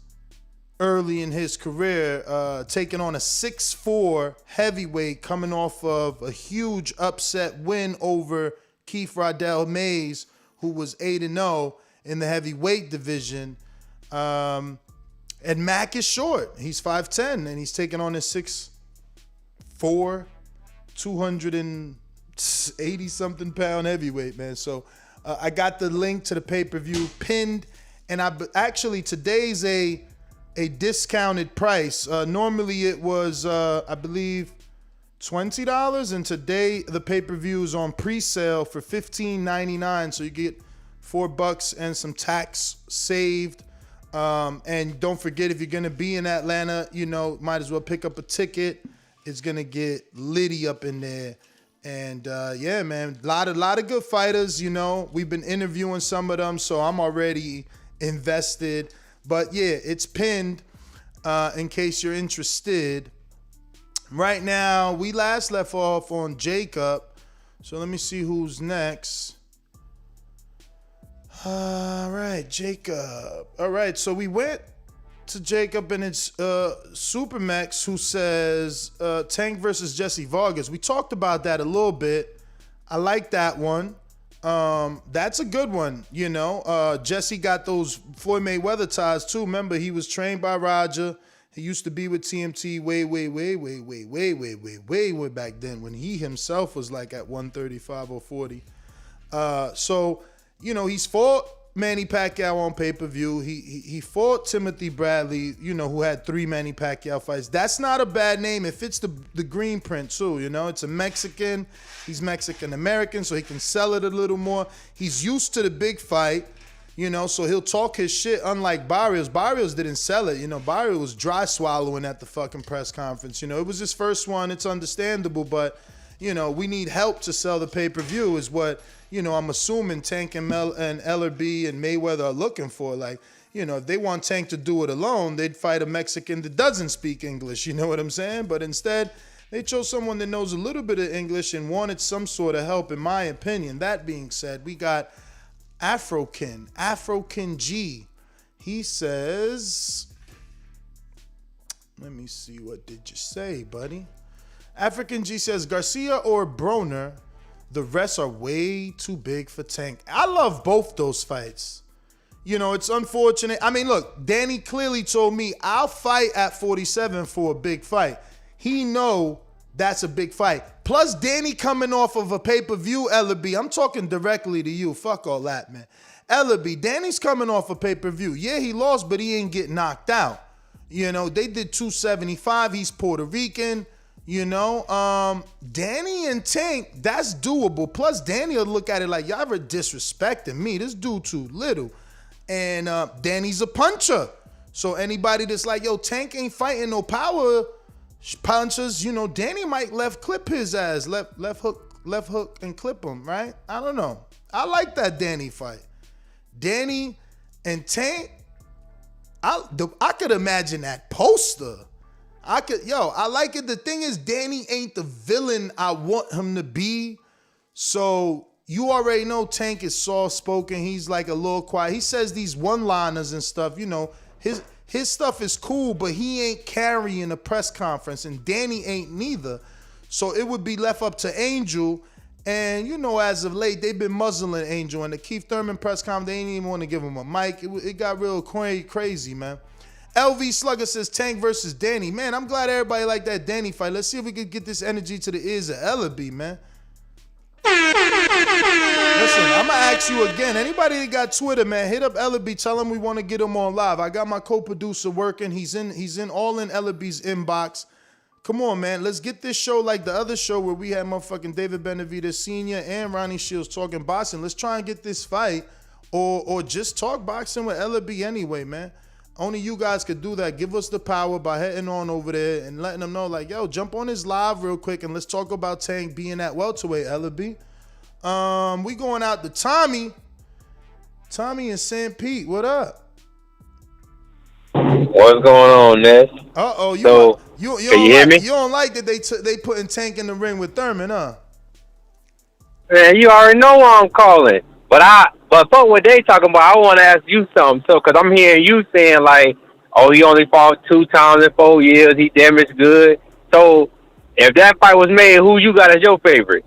early in his career, taking on a 6'4" heavyweight coming off of a huge upset win over Keith Riddell Mays, who was 8-0 in the heavyweight division. And Mac is short. He's 5'10", and he's taking on his 6'4", 280-something pound heavyweight, man. So I got the link to the pay-per-view pinned, and actually today's a discounted price. Normally it was, I believe, $20, and today the pay-per-view is on pre-sale for $15.99, so you get $4 and some tax saved. And don't forget, if you're gonna be in Atlanta, might as well pick up a ticket. It's gonna get litty up in there. And yeah, man, a lot of good fighters. We've been interviewing some of them, so I'm already invested. But yeah, it's pinned in case you're interested. Right now, we last left off on Jacob, so let me see who's next. All right, Jacob. All right, so we went to Jacob, and it's Supermax who says Tank versus Jesse Vargas. We talked about that a little bit. I like that one. That's a good one. Jesse got those Floyd Mayweather ties too. Remember, he was trained by Roger. He used to be with TMT way back then, when he himself was like at 135 or 40. So he's fought Manny Pacquiao on pay-per-view. He fought Timothy Bradley, who had 3 Manny Pacquiao fights. That's not a bad name. It fits the green print too, It's a Mexican. He's Mexican-American, so he can sell it a little more. He's used to the big fight, so he'll talk his shit, unlike Barrios. Barrios didn't sell it. Barrios was dry swallowing at the fucking press conference. It was his first one. It's understandable, but, we need help to sell the pay-per-view is what, I'm assuming Tank and Ellerby and Mayweather are looking for. Like, if they want Tank to do it alone, they'd fight a Mexican that doesn't speak English. You know what I'm saying? But instead, they chose someone that knows a little bit of English and wanted some sort of help, in my opinion. That being said, we got Afrokin G. He says, let me see, what did you say, buddy? African G says, Garcia or Broner, the rest are way too big for Tank. I love both those fights. It's unfortunate. I mean, look, Danny clearly told me I'll fight at 47 for a big fight. He know that's a big fight. Plus, Danny coming off of a pay-per-view, Ellerby. I'm talking directly to you. Fuck all that, man. Ellerby, Danny's coming off a pay-per-view. Yeah, he lost, but he ain't get knocked out. They did 275. He's Puerto Rican. Danny and Tank, that's doable. Plus, Danny will look at it like, y'all ever disrespecting me? This dude too little. And Danny's a puncher. So anybody that's like, yo, Tank ain't fighting no power punchers, Danny might left clip his ass. Left hook and clip him, right? I don't know. I like that Danny fight. Danny and Tank, I could imagine that poster. I like it. The thing is, Danny ain't the villain I want him to be. So you already know Tank is soft-spoken. He's like a little quiet. He says these one-liners and stuff. His stuff is cool, but he ain't carrying a press conference, and Danny ain't neither. So it would be left up to Angel. And, as of late, they've been muzzling Angel. And the Keith Thurman press conference, they ain't even want to give him a mic. It got real crazy, man. LV Slugger says Tank versus Danny. Man, I'm glad everybody liked that Danny fight. Let's see if we can get this energy to the ears of Ellerby, man. Listen, I'm going to ask you again. Anybody that got Twitter, man, hit up Ellerby. Tell him we want to get him on live. I got my co-producer working. He's in all in Ellerby's inbox. Come on, man. Let's get this show like the other show where we had motherfucking David Benavidez Sr. and Ronnie Shields talking boxing. Let's try and get this fight or just talk boxing with Ellerby anyway, man. Only you guys could do that. Give us the power by heading on over there and letting them know, like, yo, jump on his live real quick and let's talk about Tank being at welterweight, Ellerby. We going out to Tommy. Tommy in St. Pete, what up? What's going on, Ness? Uh-oh, you don't like that they putting Tank in the ring with Thurman, huh? Man, you already know why I'm calling. But for what they talking about, I want to ask you something, too, because I'm hearing you saying, like, oh, he only fought 2 times in 4 years. He damaged good. So, if that fight was made, who you got as your favorite?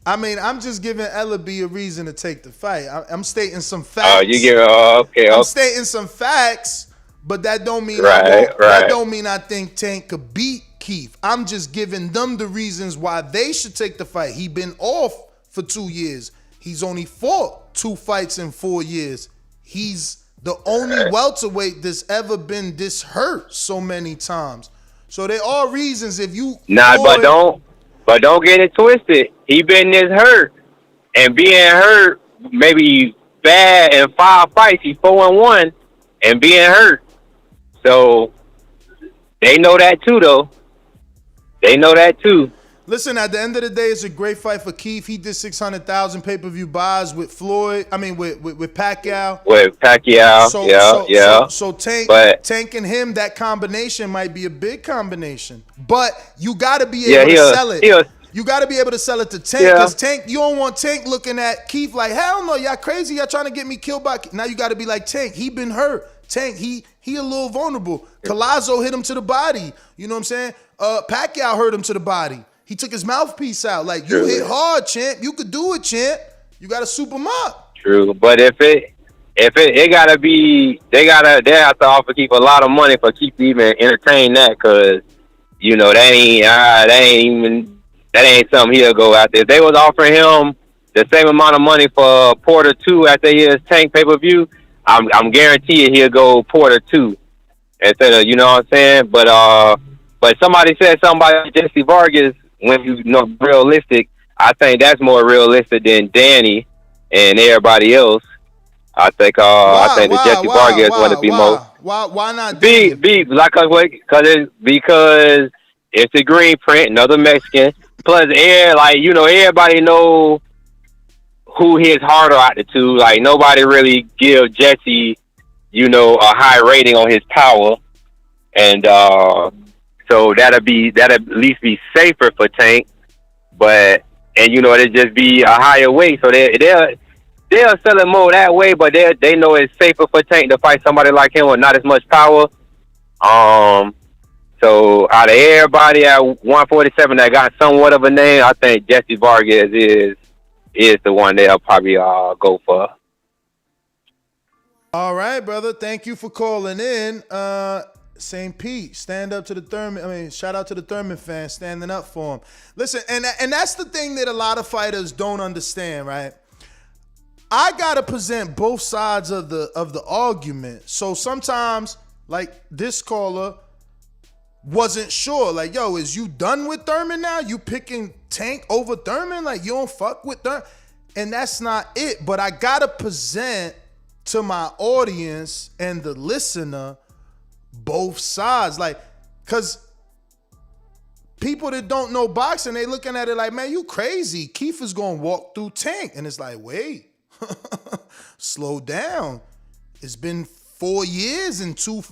I mean, I'm just giving Ellaby a reason to take the fight. I'm stating some facts. Oh, you give okay. I'm stating some facts, but that don't mean Right. that don't mean I think Tank could beat Keith. I'm just giving them the reasons why they should take the fight. He been off for 2 years. He's only fought 2 fights in 4 years. He's the only welterweight that's ever been this hurt so many times. So there are reasons if you but don't get it twisted. He been this hurt and being hurt maybe bad in 5 fights. He's 4-1 and being hurt. So they know that too, though. They know that too. Listen, at the end of the day, it's a great fight for Keith. He did 600,000 pay-per-view buys with Floyd. I mean, with Pacquiao. With Pacquiao, So Tank and him, that combination might be a big combination. But you got to be able to sell it. You got to be able to sell it to Tank. Because Tank, you don't want Tank looking at Keith like, hell no, y'all crazy. Y'all trying to get me killed by Keith. Now you got to be like, Tank, he been hurt. Tank, he a little vulnerable. Collazo hit him to the body. You know what I'm saying? Pacquiao hurt him to the body. He took his mouthpiece out. Like, you hit hard, champ. You could do it, champ. You got to soup him up. True, but if it gotta be, they have to offer Keith a lot of money for Keith to even entertain that, because that ain't something he'll go out there. If they was offering him the same amount of money for Porter 2 after his Tank pay-per-view, I'm guaranteed he'll go Porter 2 instead of, you know what I'm saying? But somebody said something about Jesse Vargas. When you know realistic, I think that's more realistic than Danny and everybody else. I think that Jesse Vargas want to be more. Why not? Because it's a green print, another Mexican. Plus, everybody know who hits harder out the two. Like, nobody really give Jesse, a high rating on his power, and so that'll at least be safer for Tank, it'll just be a higher weight, so they'll sell it more that way, but they know it's safer for Tank to fight somebody like him with not as much power. So out of everybody at 147 that got somewhat of a name, I think Jesse Vargas is the one they'll probably go for. All right, brother. Thank you for calling in. St. Pete, stand up to the Thurman. I mean, shout out to the Thurman fans standing up for him. Listen, and that's the thing that a lot of fighters don't understand, right? I gotta present both sides of the argument. So sometimes, like this caller wasn't sure, like, yo, is you done with Thurman now? You picking Tank over Thurman? Like, you don't fuck with Thurman? And that's not it. But I gotta present to my audience and the listener both sides, like, because people that don't know boxing, they looking at it like, man, you crazy. Keith is going to walk through Tank. And it's like, wait, slow down. It's been 4 years and 2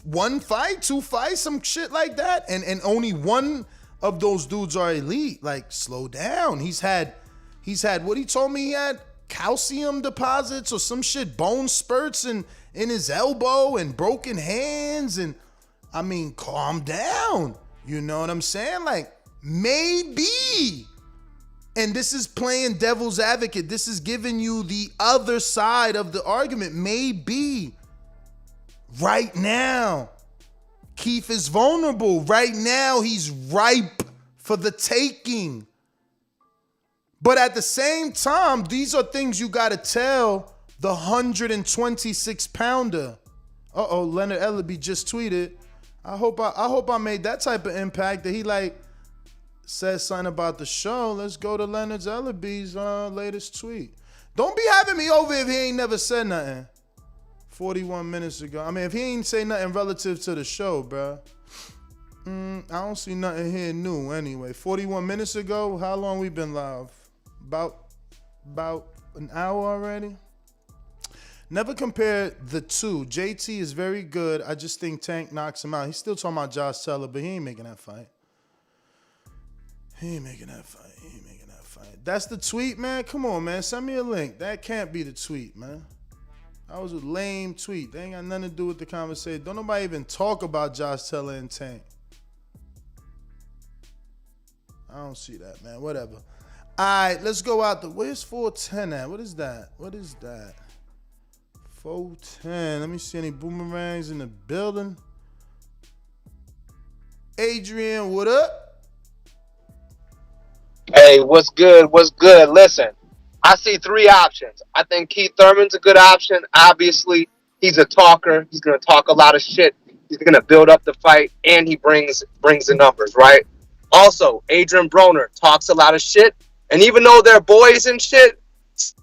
fights, some shit like that. And only one of those dudes are elite. Like, slow down. He's had what he told me he had, calcium deposits or some shit, bone spurts in his elbow and broken hands. And I mean, calm down. You know what I'm saying? Like, maybe. And this is playing devil's advocate. This is giving you the other side of the argument. Maybe right now, Keith is vulnerable. Right now, he's ripe for the taking. But at the same time, these are things you got to tell the 126-pounder. Uh-oh, Leonard Ellaby just tweeted. I hope I made that type of impact that he said something about the show. Let's go to Leonard Ellaby's latest tweet. Don't be having me over if he ain't never said nothing 41 minutes ago. I mean, if he ain't say nothing relative to the show, bro. I don't see nothing here new anyway. 41 minutes ago, how long we been live? About an hour already? Never compare the two. JT is very good. I just think Tank knocks him out. He's still talking about Josh Taylor, but he ain't making that fight. That's the tweet, man. Come on, man. Send me a link. That can't be the tweet, man. That was a lame tweet. They ain't got nothing to do with the conversation. Don't nobody even talk about Josh Taylor and Tank. I don't see that, man. Whatever. All right, let's go out where's 410 at? What is that? 410. Let me see any boomerangs in the building. Adrian, what up? Hey, what's good? What's good? Listen, I see three options. I think Keith Thurman's a good option. Obviously, he's a talker. He's going to talk a lot of shit. He's going to build up the fight, and he brings the numbers, right? Also, Adrian Broner talks a lot of shit, and even though they're boys and shit,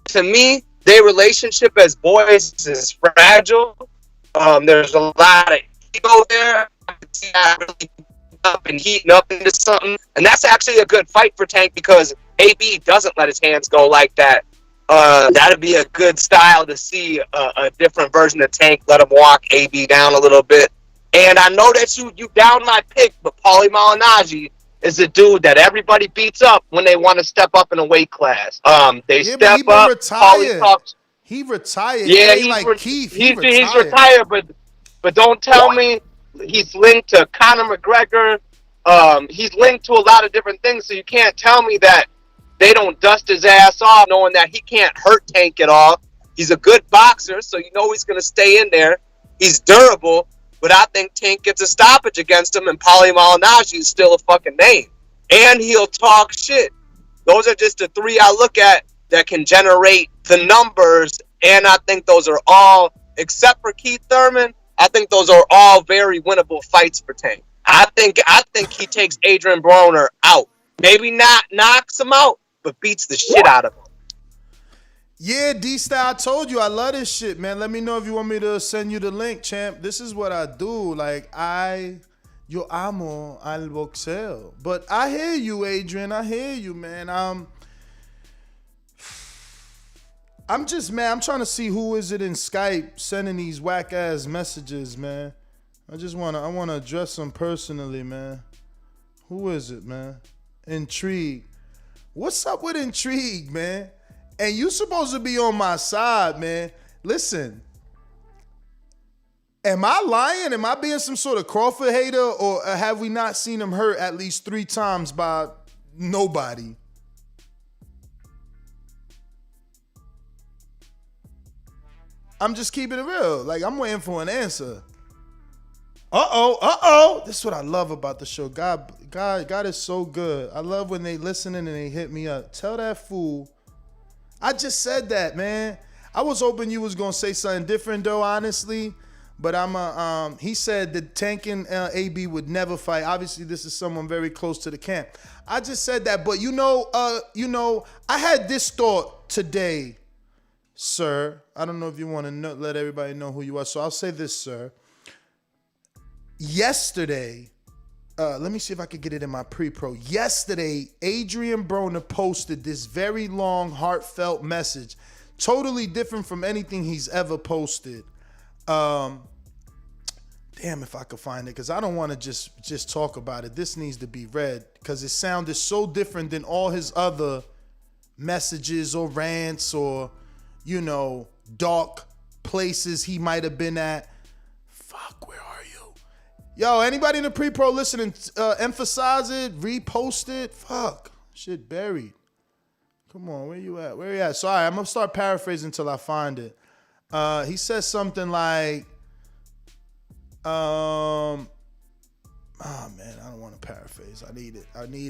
to me, their relationship as boys is fragile. There's a lot of ego there. I can see that really up and heating up into something, and that's actually a good fight for Tank because AB doesn't let his hands go like that. That'd be a good style to see a different version of Tank. Let him walk AB down a little bit. And I know that you down my pick, but Paulie Malignaggi is a dude that everybody beats up when they want to step up in a weight class. They step up. Retired. He retired. Yeah, Keith. He's retired, but don't tell me he's linked to Conor McGregor. He's linked to a lot of different things, so you can't tell me that they don't dust his ass off knowing that he can't hurt Tank at all. He's a good boxer, so you know he's going to stay in there. He's durable, but I think Tank gets a stoppage against him, and Paulie Malignaggi is still a fucking name. And he'll talk shit. Those are just the three I look at that can generate the numbers, and I think those are all, except for Keith Thurman, I think those are all very winnable fights for Tank. I think he takes Adrian Broner out. Maybe not knocks him out, but beats the shit out of him. Yeah, D-Style, I told you I love this shit, man. Let me know if you want me to send you the link, champ. This is what I do. Like, yo amo al boxeo. But I hear you, Adrian. I hear you, man. I'm just, man, I'm trying to see who is it in Skype sending these whack-ass messages, man. I want to address them personally, man. Who is it, man? Intrigue. What's up with Intrigue, man? And you supposed to be on my side, man. Listen, am I lying? Am I being some sort of Crawford hater, or have we not seen him hurt at least 3 times by nobody? I'm just keeping it real. Like, I'm waiting for an answer. This is what I love about the show. God is so good. I love when they listening and they hit me up. Tell that fool. I just said that, man. I was hoping you was gonna say something different, though, honestly. But he said that Tank and AB would never fight. Obviously, this is someone very close to the camp. I just said that, but you know, I had this thought today, sir. I don't know if you want to let everybody know who you are, so I'll say this, sir. Yesterday, let me see if I could get it in my pre-pro. Yesterday, Adrian Broner posted this very long, heartfelt message, totally different from anything he's ever posted. Damn, if I could find it, because I don't want to just talk about it. This needs to be read, because it sounded so different than all his other messages or rants or, dark places he might have been at. Fuck, where are you? Yo, anybody in the pre-pro listening, emphasize it, repost it. Fuck, shit buried. Come on, where you at? Where you at? Sorry, I'm going to start paraphrasing until I find it. He says something like, oh man, I don't want to paraphrase. I need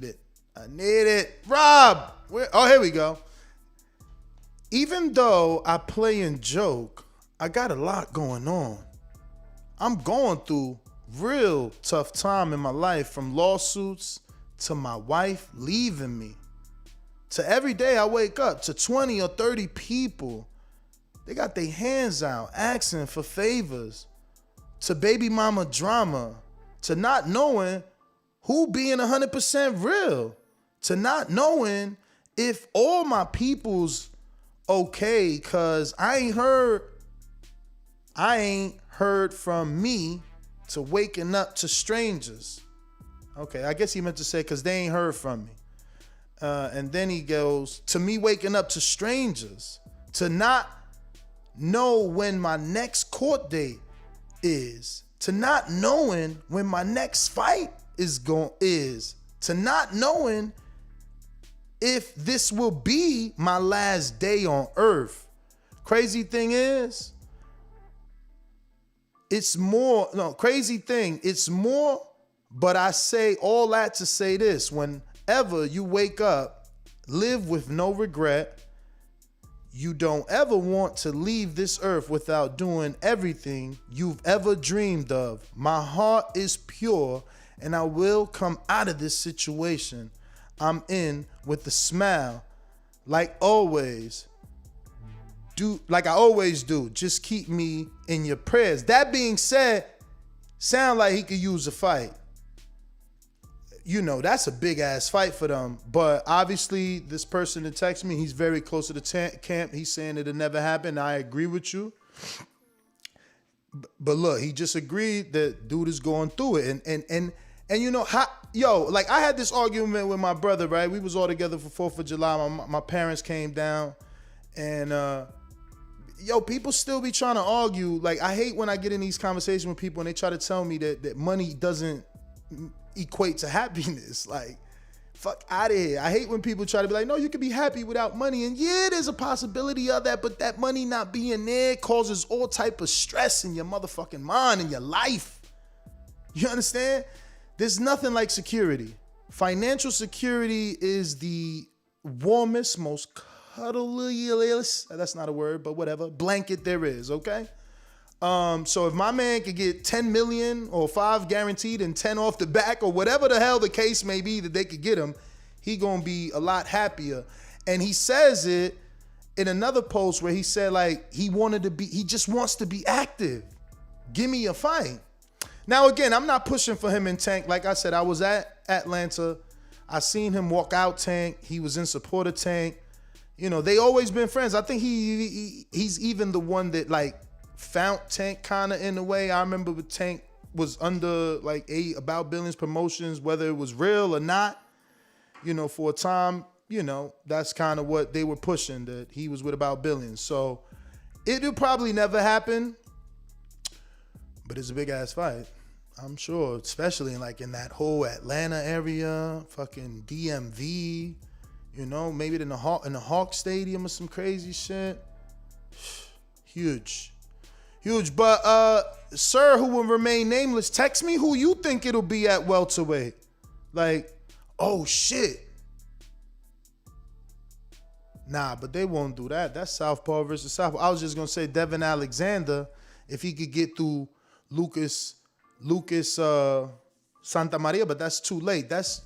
it. Rob, here we go. Even though I play and joke, I got a lot going on. I'm going through real tough time in my life, from lawsuits to my wife leaving me, to every day I wake up to 20 or 30 people. They got their hands out asking for favors, to baby mama drama, to not knowing who being 100% real, to not knowing if all my people's okay, cause I ain't heard from me, to waking up to strangers. Okay, I guess he meant to say cause they ain't heard from me. And then he goes, to me waking up to strangers, to not know when my next court date is, to not knowing when my next fight is, to not knowing if this will be my last day on earth. Crazy thing is, it's more, but I say all that to say this. Whenever you wake up, live with no regret. You don't ever want to leave this earth without doing everything you've ever dreamed of. My heart is pure, and I will come out of this situation I'm in with a smile, like I always do. Just keep me in your prayers. That being said, sound like he could use a fight. You know, that's a big ass fight for them. But obviously, this person that texted me, he's very close to the camp. He's saying it'll never happen. I agree with you. But look, he just agreed that dude is going through it. And you know, like I had this argument with my brother, right? We was all together for 4th of July. My parents came down, and people still be trying to argue. Like, I hate when I get in these conversations with people and they try to tell me that money doesn't equate to happiness. Like, fuck out of here. I hate when people try to be like, no, you can be happy without money. And yeah, there's a possibility of that, but that money not being there causes all type of stress in your motherfucking mind and your life. You understand? There's nothing like security. Financial security is the warmest, most cuddliest, that's not a word, but whatever, blanket there is, okay? So if my man could get 10 million or 5 guaranteed and 10 off the back or whatever the hell the case may be that they could get him, he gonna be a lot happier. And he says it in another post where he said, like, he just wants to be active. Give me a fight. Now, again, I'm not pushing for him in Tank. Like I said, I was at Atlanta. I seen him walk out Tank. He was in support of Tank. You know, they always been friends. I think he's even the one that, like, found Tank kind of in a way. I remember when Tank was under like About Billions promotions, whether it was real or not, you know, for a time, you know, that's kind of what they were pushing, that he was with About Billions. So it'll probably never happen, but it's a big ass fight, I'm sure, especially in that whole Atlanta area, fucking DMV, you know, maybe in the Hawk Stadium or some crazy shit. Huge. But sir, who will remain nameless, text me who you think it'll be at welterweight. Like, oh shit. Nah, but they won't do that. That's Southpaw versus Southpaw. I was just gonna say Devin Alexander, if he could get through Lucas Santa Maria, but that's too late. That's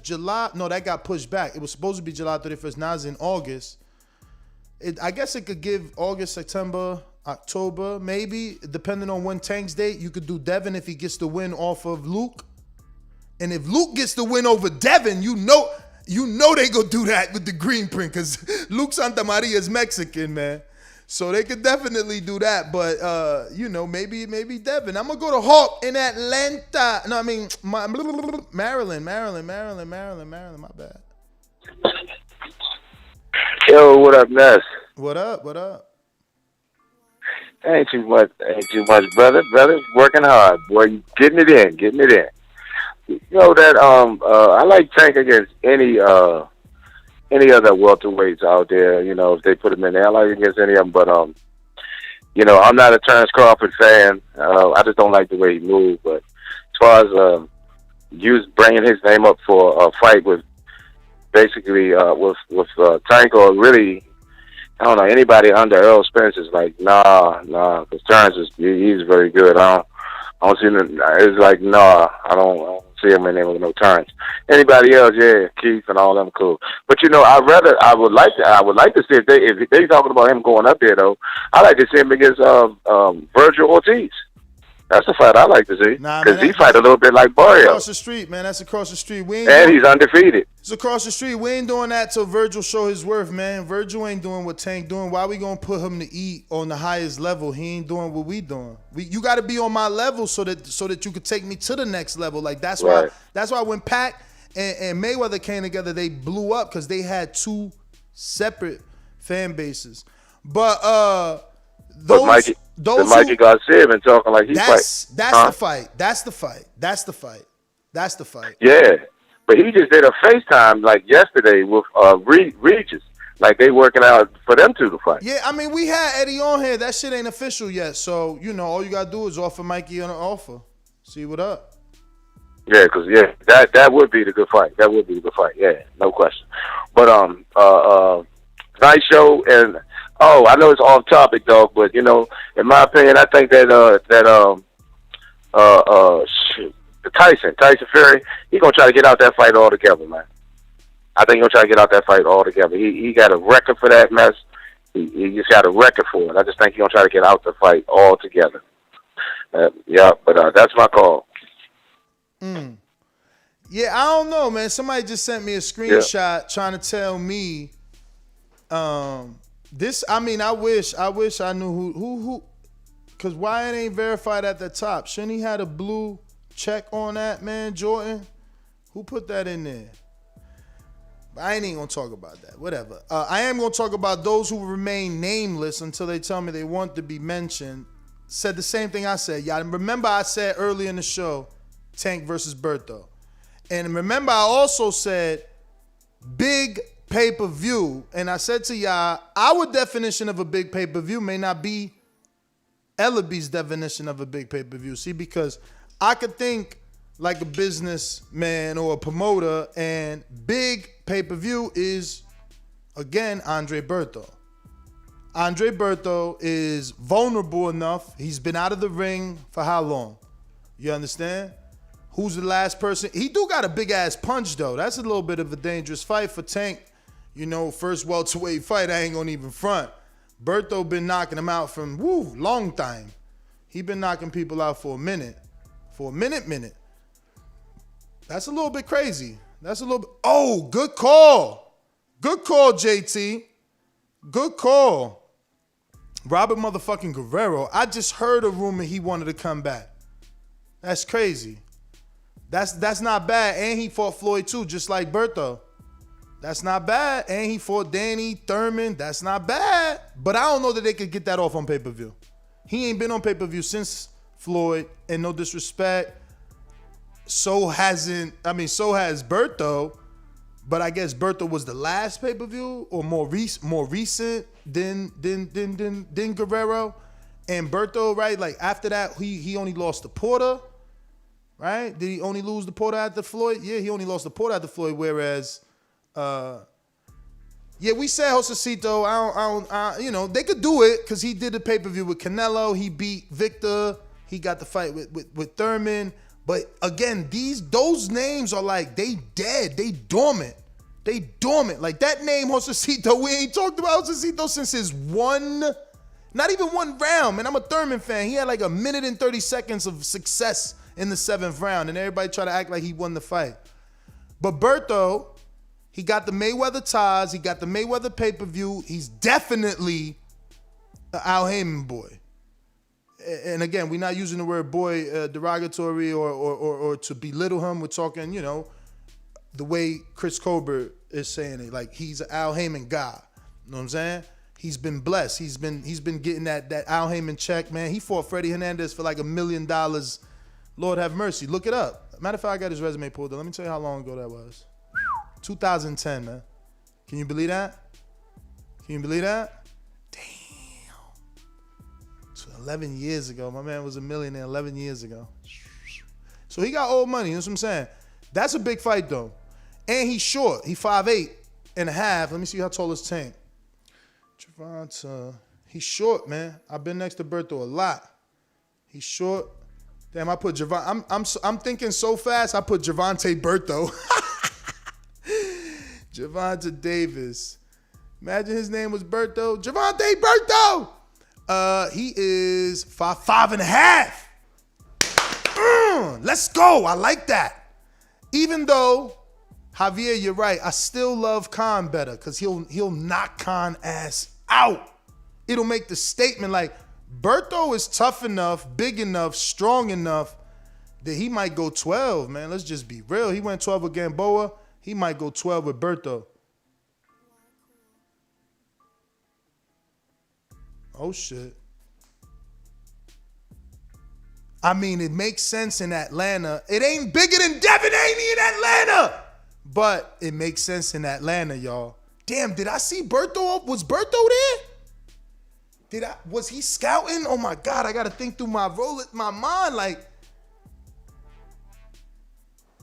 July. No, that got pushed back. It was supposed to be July 31st. Now it's in August. I guess it could give August, September, October, maybe, depending on when Tank's date. You could do Devin if he gets the win off of Luke. And if Luke gets the win over Devin, you know they go do that with the green print, because Luke Santa Maria is Mexican, man. So they could definitely do that. But, you know, maybe Devin. I'm going to go to Hawk in Atlanta. No, I mean, Maryland. My bad. Yo, what up, Ness? What up? Ain't too much, brother. Working hard, boy. You getting it in. You know that I like Tank against any other welterweights out there. You know, if they put him in there, I like against any of them. But you know, I'm not a Terence Crawford fan. I just don't like the way he moves. But as far as you bringing his name up for a fight with basically with Tank, or really, I don't know, anybody under Earl Spence is like, nah, because Terence he's very good. I don't see him. It's like, nah, I don't see him in there with no Terence. Anybody else, yeah, Keith and all them, cool. But you know, I would like to see if they talking about him going up there though. I like to see him against Virgil Ortiz. That's a fight I like to see, because he fight a little bit like Barrio. Across the street, man. That's across the street. He's undefeated. It's across the street. We ain't doing that till Virgil show his worth, man. Virgil ain't doing what Tank doing. Why we gonna put him to eat on the highest level? He ain't doing what we doing. You got to be on my level so that you could take me to the next level. Like that's right. why when Pac and Mayweather came together, they blew up, because they had two separate fan bases. But Mikey Garcia been talking like he fight. That's the fight. That's the fight. Yeah, But he just did a FaceTime like yesterday with Regis. Like they working out for them two to fight. Yeah, I mean, we had Eddie on here. That shit ain't official yet. So, all you got to do is offer Mikey an offer. See what up. Yeah, because, that would be the good fight. That would be the good fight. Yeah, no question. But, nice show. And, I know it's off topic, dog, but, in my opinion, I think Tyson Fury, he going to try to get out that fight altogether, man. I think he'll try to get out that fight altogether. He got a record for that mess. He just got a record for it. I just think he's going to try to get out the fight altogether. But that's my call. Yeah, I don't know, man. Somebody just sent me a screenshot trying to tell me this. I mean, I wish I knew who because why it ain't verified at the top? Shouldn't he had a blue check on that, man, Jordan? Who put that in there? I ain't even gonna talk about that. Whatever. I am gonna talk about those who remain nameless until they tell me they want to be mentioned. Said the same thing I said. Y'all remember I said earlier in the show, Tank versus Berto. And remember I also said big pay-per-view. And I said to y'all, our definition of a big pay-per-view may not be Ellaby's definition of a big pay-per-view. See, because I could think like a businessman or a promoter, and big pay-per-view is, again, Andre Berto. Andre Berto is vulnerable enough. He's been out of the ring for how long? You understand? Who's the last person? He do got a big-ass punch, though. That's a little bit of a dangerous fight for Tank. First welterweight fight, I ain't gonna even front. Berto been knocking him out from, long time. He been knocking people out for a minute. For a minute. That's a little bit crazy. That's a little bit. Oh, good call. Good call, JT. Good call. Robert motherfucking Guerrero. I just heard a rumor he wanted to come back. That's crazy. That's not bad. And he fought Floyd too, just like Berto. That's not bad. And he fought Danny, Thurman. That's not bad. But I don't know that they could get that off on pay-per-view. He ain't been on pay-per-view since Floyd, and no disrespect. So has Berto, but I guess Berto was the last pay-per-view or more recent than Guerrero. And Berto, right? Like after that, he only lost to Porter, right? Did he only lose to Porter after Floyd? Yeah, he only lost to Porter after Floyd. Whereas, we said Josecito. They could do it because he did the pay-per-view with Canelo. He beat Victor. He got the fight with Thurman. But again, those names are like, they dead. They dormant. Like that name, Josecito, we ain't talked about Josecito since his not even one round. Man, I'm a Thurman fan. He had like a minute and 30 seconds of success in the 7th round, and everybody tried to act like he won the fight. But Berto, he got the Mayweather ties. He got the Mayweather pay-per-view. He's definitely an Al Heyman boy. And again, we're not using the word boy derogatory or to belittle him. We're talking, the way Chris Colbert is saying it. Like, he's an Al Heyman guy. You know what I'm saying? He's been blessed. He's been getting that Al Heyman check, man. He fought Freddie Hernandez for like $1 million. Lord have mercy. Look it up. Matter of fact, I got his resume pulled up. Let me tell you how long ago that was. 2010, man. Can you believe that? Damn. 11 years ago. My man was a millionaire 11 years ago. So he got old money. You know what I'm saying? That's a big fight, though. And he's short. He 5'8" and a half. Let me see how tall is Tank. Gervonta. He's short, man. I've been next to Berto a lot. He's short. Damn, I put Gervonta. I'm thinking so fast, I put Gervonta Berto. Gervonta Davis. Imagine his name was Berto. Gervonta Berto! He is 5'5" and a half. Let's go. I like that. Even though, Javier, you're right. I still love Khan better because he'll knock Khan ass out. It'll make the statement like, Berto is tough enough, big enough, strong enough that he might go 12, man. Let's just be real. He went 12 with Gamboa. He might go 12 with Berto. Oh, shit. I mean, it makes sense in Atlanta. It ain't bigger than Devin Haney in Atlanta. But it makes sense in Atlanta, y'all. Damn, did I see Berto? Was Berto there? Was he scouting? Oh my God, I gotta think through my mind like.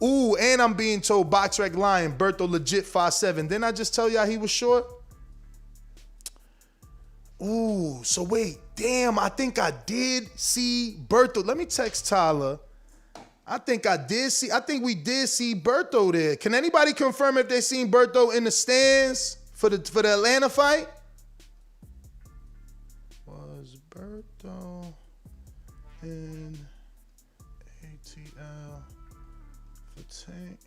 Ooh, and I'm being told BoxRec lying, Berto legit 5'7". Didn't I just tell y'all he was short? Ooh, so wait, damn, I think I did see Berto. Let me text Tyler. I think we did see Berto there. Can anybody confirm if they seen Berto in the stands for the Atlanta fight? Was Berto in ATL for Tank?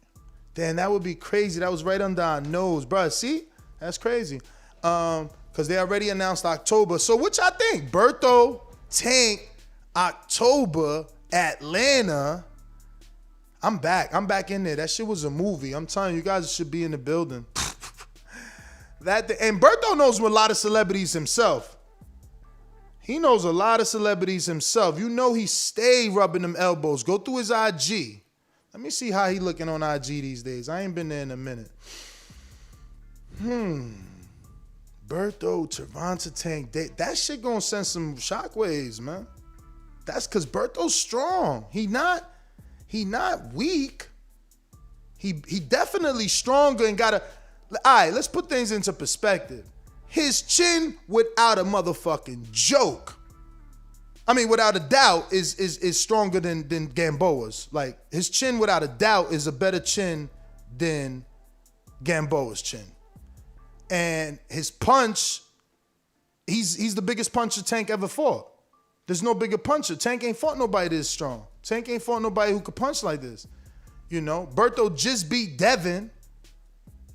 Damn, that would be crazy. That was right under our nose, bro. See? That's crazy. Because they already announced October. So what y'all think? Berto, Tank, October, Atlanta. I'm back. I'm back in there. That shit was a movie. I'm telling you, guys should be in the building. And Berto knows a lot of celebrities himself. He knows a lot of celebrities himself. You know he stay rubbing them elbows. Go through his IG. Let me see how he looking on IG these days. I ain't been there in a minute. Berto, Gervonta, Tank. That shit gonna send some shockwaves, man. That's because Berto's strong. He not weak. He definitely stronger and got a. All right, let's put things into perspective. His chin, without a motherfucking joke, I mean, without a doubt, is stronger than Gamboa's. Like, his chin, without a doubt, is a better chin than Gamboa's chin. And his punch, he's the biggest puncher Tank ever fought. There's no bigger puncher. Tank ain't fought nobody this strong. Tank ain't fought nobody who could punch like this. You know, Berto just beat Devin.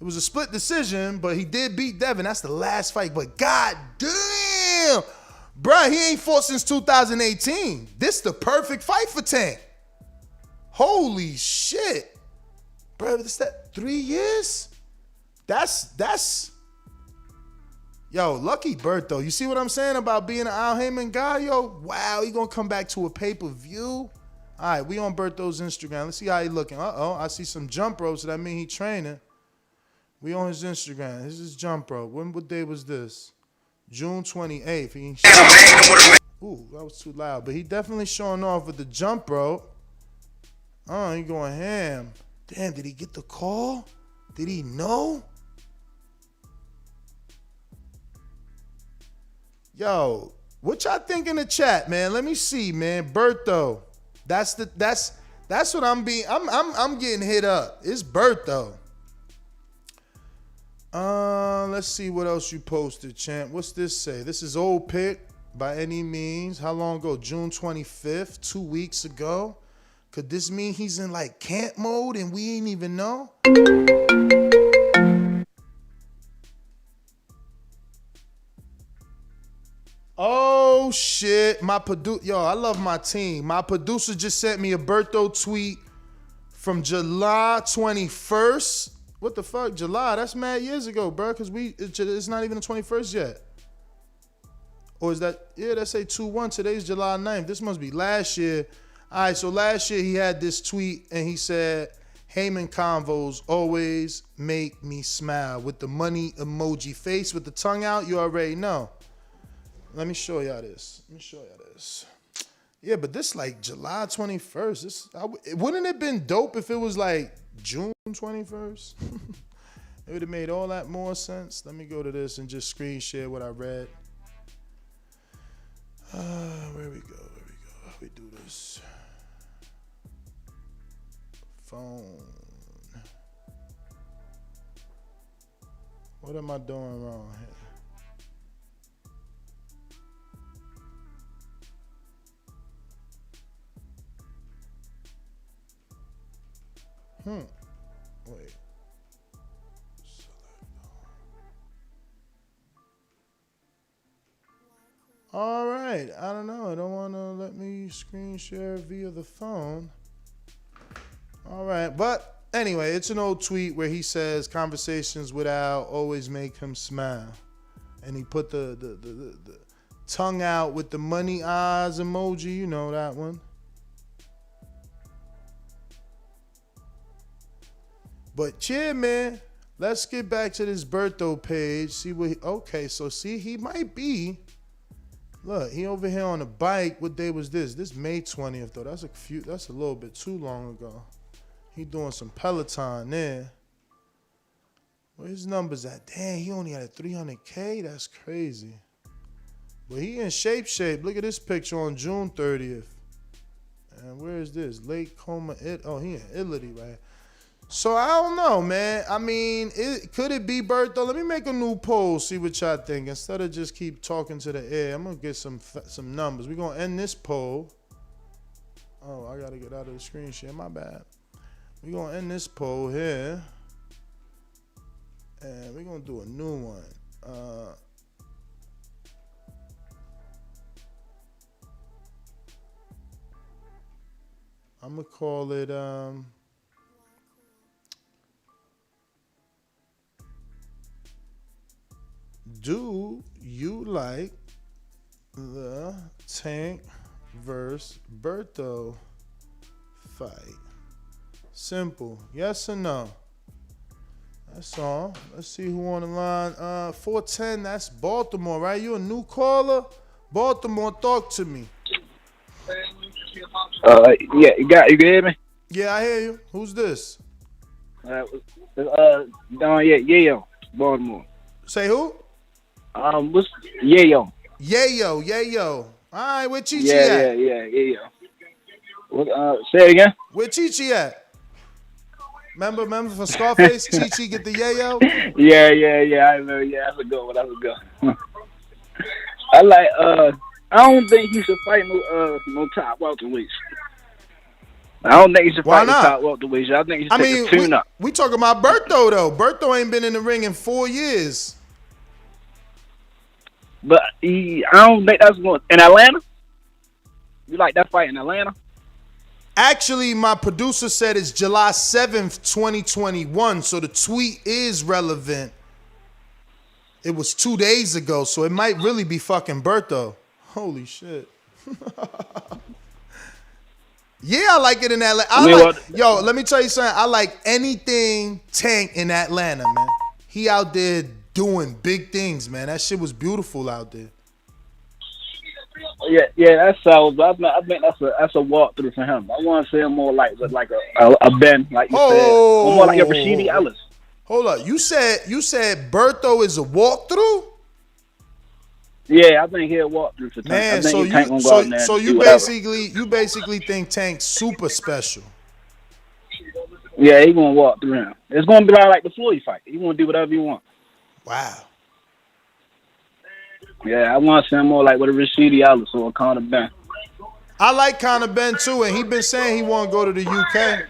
It was a split decision, but he did beat Devin. That's the last fight. But god damn, bruh, he ain't fought since 2018. This the perfect fight for Tank. Holy shit. Bruh, what's that, 3 years? That's yo, lucky Berto. You see what I'm saying about being an Al Heyman guy, yo? Wow, he gonna come back to a pay-per-view? All right, we on Berto's Instagram. Let's see how he looking. Uh-oh, I see some jump ropes, so that mean he training. We on his Instagram. This is jump rope. What day was this? June 28th. Ooh, that was too loud. But he definitely showing off with the jump rope. Oh, he going ham. Damn, did he get the call? Did he know? Yo, what y'all think in the chat, man? Let me see, man. Berto. That's what I'm getting hit up. It's Berto. Let's see what else you posted, champ. What's this say? This is old pick by any means. How long ago? June 25th, 2 weeks ago. Could this mean he's in like camp mode and we ain't even know? Oh shit, I love my team. My producer just sent me a Berto tweet from July 21st. What the fuck, July? That's mad years ago, bro, because it's not even the 21st yet. Or is that, yeah, that say 2-1. Today's July 9th. This must be last year. All right, so last year he had this tweet and he said, Heyman convos always make me smile. With the money emoji face with the tongue out, you already know. Let me show y'all this. Yeah, but this like July 21st. Wouldn't it have been dope if it was like June 21st? It would have made all that more sense. Let me go to this and just screen share what I read. Where we go. How we do this? Phone. What am I doing wrong here? Wait. All right. I don't know. I don't want to let me screen share via the phone. All right. But anyway, it's an old tweet where he says conversations with Al always make him smile. And he put the tongue out with the money eyes emoji. You know that one. But yeah, man, let's get back to this Berto page. See what? Okay, so see, he might be. Look, he over here on a bike. What day was this? This May 20th though. That's a little bit too long ago. He doing some Peloton there. Where his numbers at? Damn, he only had a 300K. That's crazy. But he in shape. Look at this picture on June 30th. And where is this? Lake Como. Oh, he in Italy, right? So I don't know, man. I mean, could it be Berto? Let me make a new poll, see what y'all think. Instead of just keep talking to the air, I'm gonna get some numbers. We're gonna end this poll. Oh, I gotta get out of the screen share. My bad. We're gonna end this poll here, and we're gonna do a new one. I'm gonna call it do you like the Tank versus Berto fight? Simple. Yes or no? That's all. Let's see who on the line. 410, that's Baltimore, right? You a new caller? Baltimore, talk to me. Yeah, you can hear me? Yeah, I hear you. Who's this? Yayo, Baltimore. Say who? What's Yayo? Yayo. All right, where Chi-Chi at? Yeah, Yayo. Say it again? Where Chi-Chi at? Remember for Scarface, Chi-Chi get the Yayo? Yeah, I remember. Yeah, that's a good one. I like, I don't think he should fight no top welterweights. I don't think he should fight the top welterweights. I think he should take a tune-up. We talking about Berto, though. Berto ain't been in the ring in 4 years. But I don't think that's going in Atlanta. You like that fight in Atlanta? Actually, my producer said it's July 7th, 2021, so the tweet is relevant. It was 2 days ago, so it might really be fucking Berto. Holy shit. Yeah, I like it in Atlanta. Yo, let me tell you something. I like anything Tank in Atlanta, man. He out there doing big things, man. That shit was beautiful out there. Yeah, that sounds. I think that's a walkthrough for him. I want to see him more like a Ben, like you said, or more like a Rashidi Ellis. Hold up, you said Berto is a walkthrough? Yeah, I think he'll walk through for Tank. Man, so you basically think Tank's super special. Yeah, he gonna walk through him. It's gonna be like the Floyd fight. He gonna do whatever he want. Wow. Yeah, I want to see him more like with a Rashidi Ellis or a Conor Ben. I like Conor Ben too, and he been saying he want to go to the UK.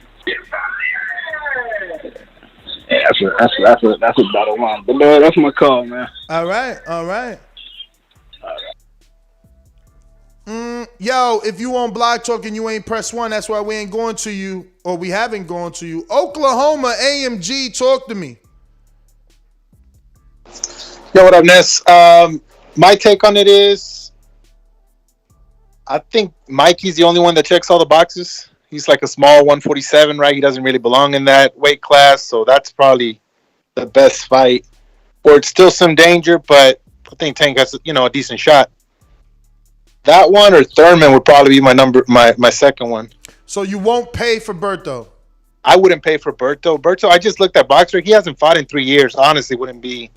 Yeah, that's a battle one. But that's my call, man. All right. Yo, if you on Block Talk and you ain't press 1, that's why we ain't going to you, or we haven't gone to you. Oklahoma AMG, talk to me. Yo, what up, Ness? My take on it is, I think Mikey's the only one that checks all the boxes. He's like a small 147, right? He doesn't really belong in that weight class, so that's probably the best fight. Or it's still some danger, but I think Tank has, a decent shot. That one or Thurman would probably be my second one. So you won't pay for Berto? I wouldn't pay for Berto. I just looked at Boxer. He hasn't fought in 3 years. Honestly, wouldn't be.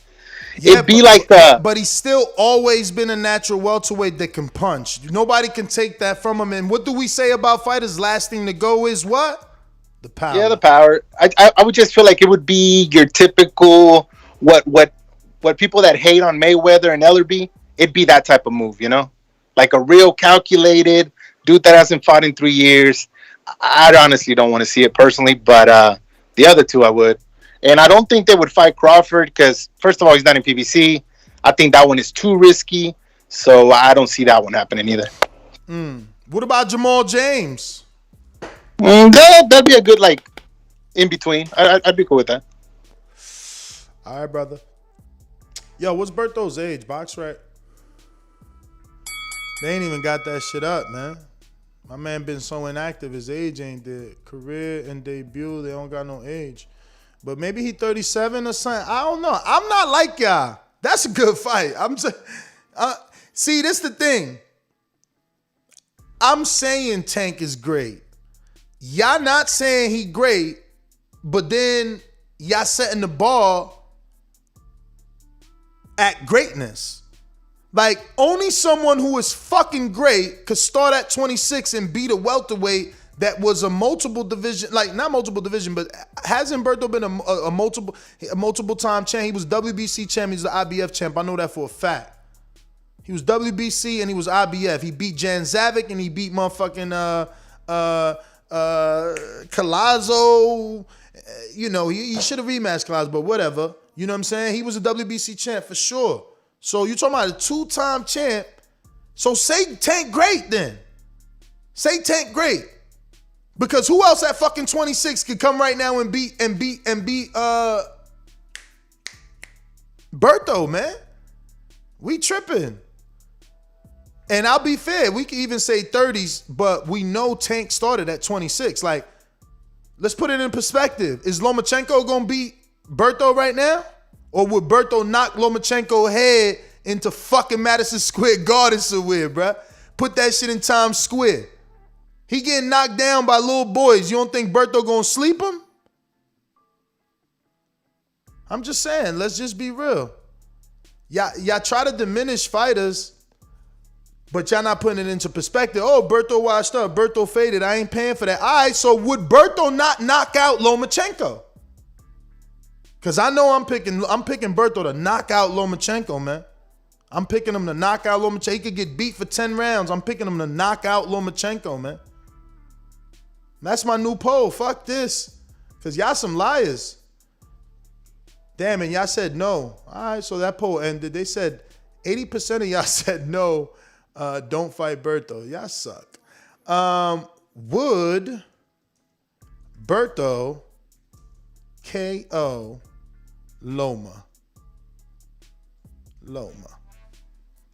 Yeah, it'd be like the. But he's still always been a natural welterweight that can punch. Nobody can take that from him. And what do we say about fighters? Last thing to go is what? The power. Yeah, the power. I would just feel like it would be your typical what people that hate on Mayweather and Ellerby. It'd be that type of move, like a real calculated dude that hasn't fought in 3 years. I honestly don't want to see it personally, but the other two I would. And I don't think they would fight Crawford because, first of all, he's not in PBC. I think that one is too risky, so I don't see that one happening either. What about Jamal James? That'd be a good, in between. I'd be cool with that. All right, brother. Yo, what's Berto's age? Box right? They ain't even got that shit up, man. My man been so inactive. His age ain't there. Career and debut, they don't got no age. But maybe he 37 or something. I don't know. I'm not like y'all. That's a good fight. I'm just, see, this the thing. I'm saying Tank is great. Y'all not saying he great, but then y'all setting the bar at greatness. Like, only someone who is fucking great could start at 26 and beat a welterweight that was a multiple division, like not multiple division, but hasn't Berto been a multiple time champ? He was WBC champ, he's the IBF champ. I know that for a fact. He was WBC and he was IBF. He beat Jan Zavic and he beat motherfucking Collazo. You know, he should have rematched Collazo, but whatever. You know what I'm saying? He was a WBC champ for sure. So you talking about a 2-time champ. So say Tank great then. Say Tank great. Because who else at fucking 26 could come right now and beat Berto, man? We tripping. And I'll be fair, we can even say 30s, but we know Tank started at 26. Like, let's put it in perspective. Is Lomachenko gonna beat Berto right now? Or would Berto knock Lomachenko's head into fucking Madison Square Garden somewhere, bruh? Put that shit in Times Square. He getting knocked down by little boys. You don't think Berto gonna sleep him? I'm just saying, let's just be real. Y'all try to diminish fighters, but y'all not putting it into perspective. Oh, Berto washed up. Berto faded. I ain't paying for that. All right, so would Berto not knock out Lomachenko? Because I know I'm picking Berto to knock out Lomachenko, man. I'm picking him to knock out Lomachenko. He could get beat for 10 rounds. I'm picking him to knock out Lomachenko, man. That's my new poll. Fuck this. Because y'all some liars. Damn, and y'all said no. All right, so that poll ended. They said 80% of y'all said no, don't fight Berto. Y'all suck. Would Berto KO Loma?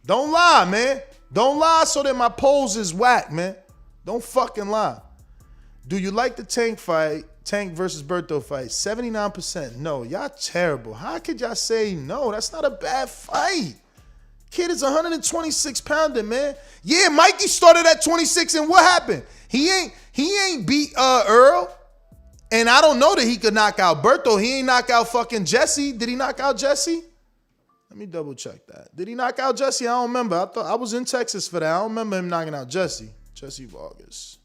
Don't lie, man. Don't lie so that my polls is whack, man. Don't fucking lie. Do you like the Tank fight? Tank versus Berto fight? 79%. No, y'all terrible. How could y'all say no? That's not a bad fight. Kid is 126 pounder, man. Yeah, Mikey started at 26, and what happened? He ain't beat Earl. And I don't know that he could knock out Berto. He ain't knock out fucking Jesse. Did he knock out Jesse? Let me double check that. Did he knock out Jesse? I don't remember. I thought I was in Texas for that. I don't remember him knocking out Jesse. Jesse Vargas.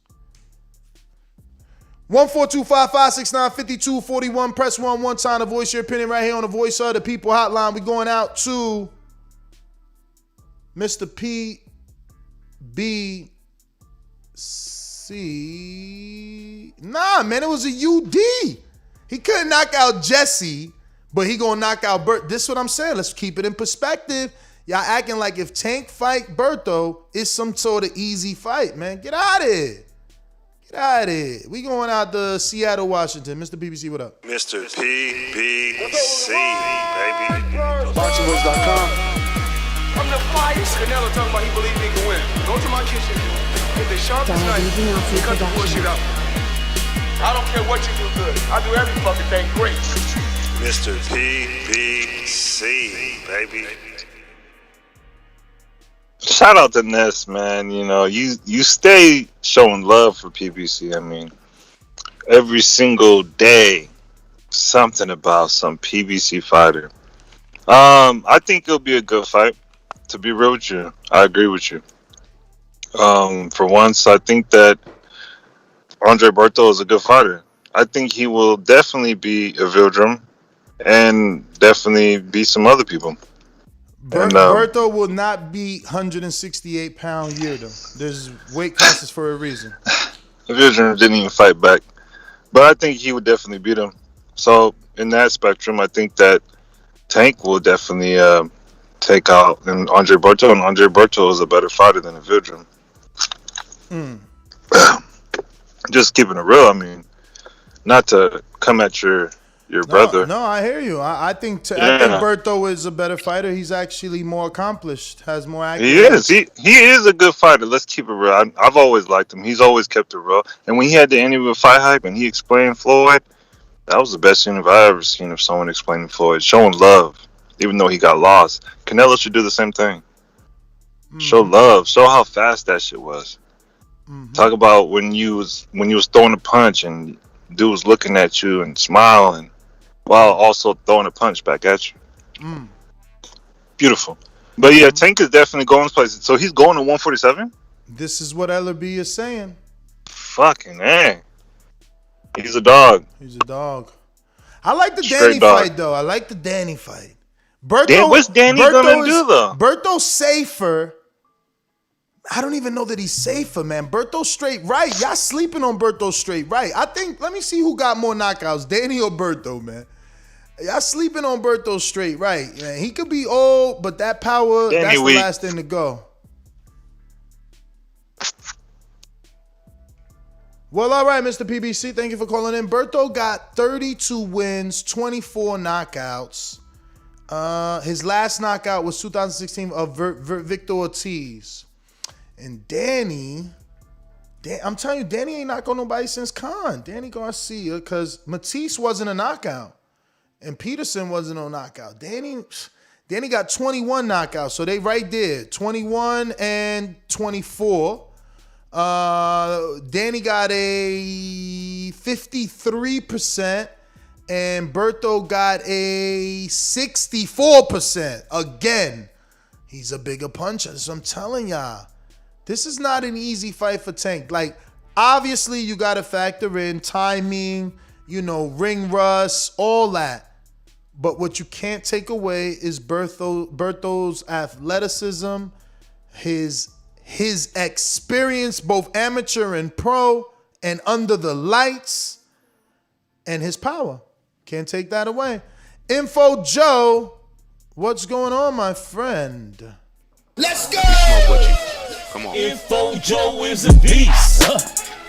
14255695241. Press 1 time to voice your opinion right here on the Voice of the People hotline. We going out to Mr. PBC. Nah, man, it was a UD. He couldn't knock out Jesse, but he gonna knock out Bert. This is what I'm saying. Let's keep it in perspective. Y'all acting like if Tank fight Berto, it's some sort of easy fight, man. Get out of here. Get out of here. We going out to Seattle, Washington. Mr. PBC, what up? Mr. PBC, baby. BoxingVoice.com. I'm the flyest. Canelo talking about he believe he can win. Go to my kitchen. Get the sharpest knife and cut the bullshit out. I don't care what you do good. I do every fucking thing great. Mr. PBC, baby. Shout out to Ness, man. You know, you stay showing love for PBC. I mean, every single day, something about some PBC fighter. I think it'll be a good fight. To be real with you, I agree with you. For once, I think that Andre Berto is a good fighter. I think he will definitely beat Avildrum and definitely beat some other people. Berto will not be 168-pound year though. There's weight classes for a reason. Avildrum didn't even fight back, but I think he would definitely beat him. So in that spectrum, I think that Tank will definitely take out Andre Berto, and Andre Berto is a better fighter than Avildrum. Just keeping it real. I mean, not to come at your brother. No, I hear you. I think Berto is a better fighter. He's actually more accomplished, has more accuracy. He is. He is a good fighter. Let's keep it real. I've always liked him. He's always kept it real. And when he had the interview with Fight Hype and he explained Floyd, That was the best interview I ever seen of someone explaining Floyd, showing love, even though he got lost. Canelo should do the same thing. Show love, show how fast that shit was. Talk about when you was throwing a punch and dude was looking at you and smiling while also throwing a punch back at you. Beautiful. But yeah, Tank is definitely going places. So he's going to 147? This is what Ellerby is saying. Fucking man. He's a dog. He's a dog. I like the Straight Danny dog. fight, though. I like the Danny fight. Berto, What's Danny gonna do, though? Berto's safer. I don't even know that he's safer, man. Berto's straight right. Y'all sleeping on Berto straight right. I think, let me see who got more knockouts, Danny or Berto, man. Y'all sleeping on Berto straight right, man. He could be old, but that power, Danny that's the weak. last thing to go. Well, all right, Mr. PBC, thank you for calling in. Berto got 32 wins, 24 knockouts. His last knockout was 2016 of Victor Ortiz. And Danny, I'm telling you, Danny ain't knocked on nobody since Khan. Danny Garcia, because Matisse wasn't a knockout. And Peterson wasn't a knockout. Danny got 21 knockouts, so they right there, 21 and 24. Danny got a 53%, and Berto got a 64%. Again, he's a bigger puncher, so I'm telling y'all. This is not an easy fight for Tank. Like, obviously, you got to factor in timing, ring rust, all that. But what you can't take away is Berto's athleticism, his experience, both amateur and pro, and under the lights, and his power. Can't take that away. Info Joe, what's going on, my friend? Let's go! Come on. Info Joe is a beast.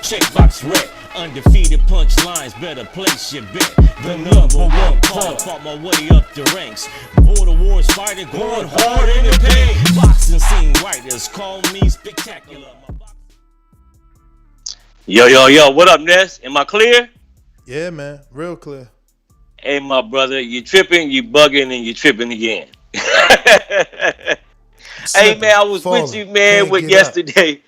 Checkbox rep. Undefeated punchlines, better place your bet. The number one call, fought my way up the ranks. Border wars fighter, going hard in the pain. Boxing scene writers call me spectacular. Yo, what up, Ness? Am I clear? Yeah, man, real clear. Hey, my brother, you tripping, you bugging, and you tripping again. Hey, man, I was with you, man, with yesterday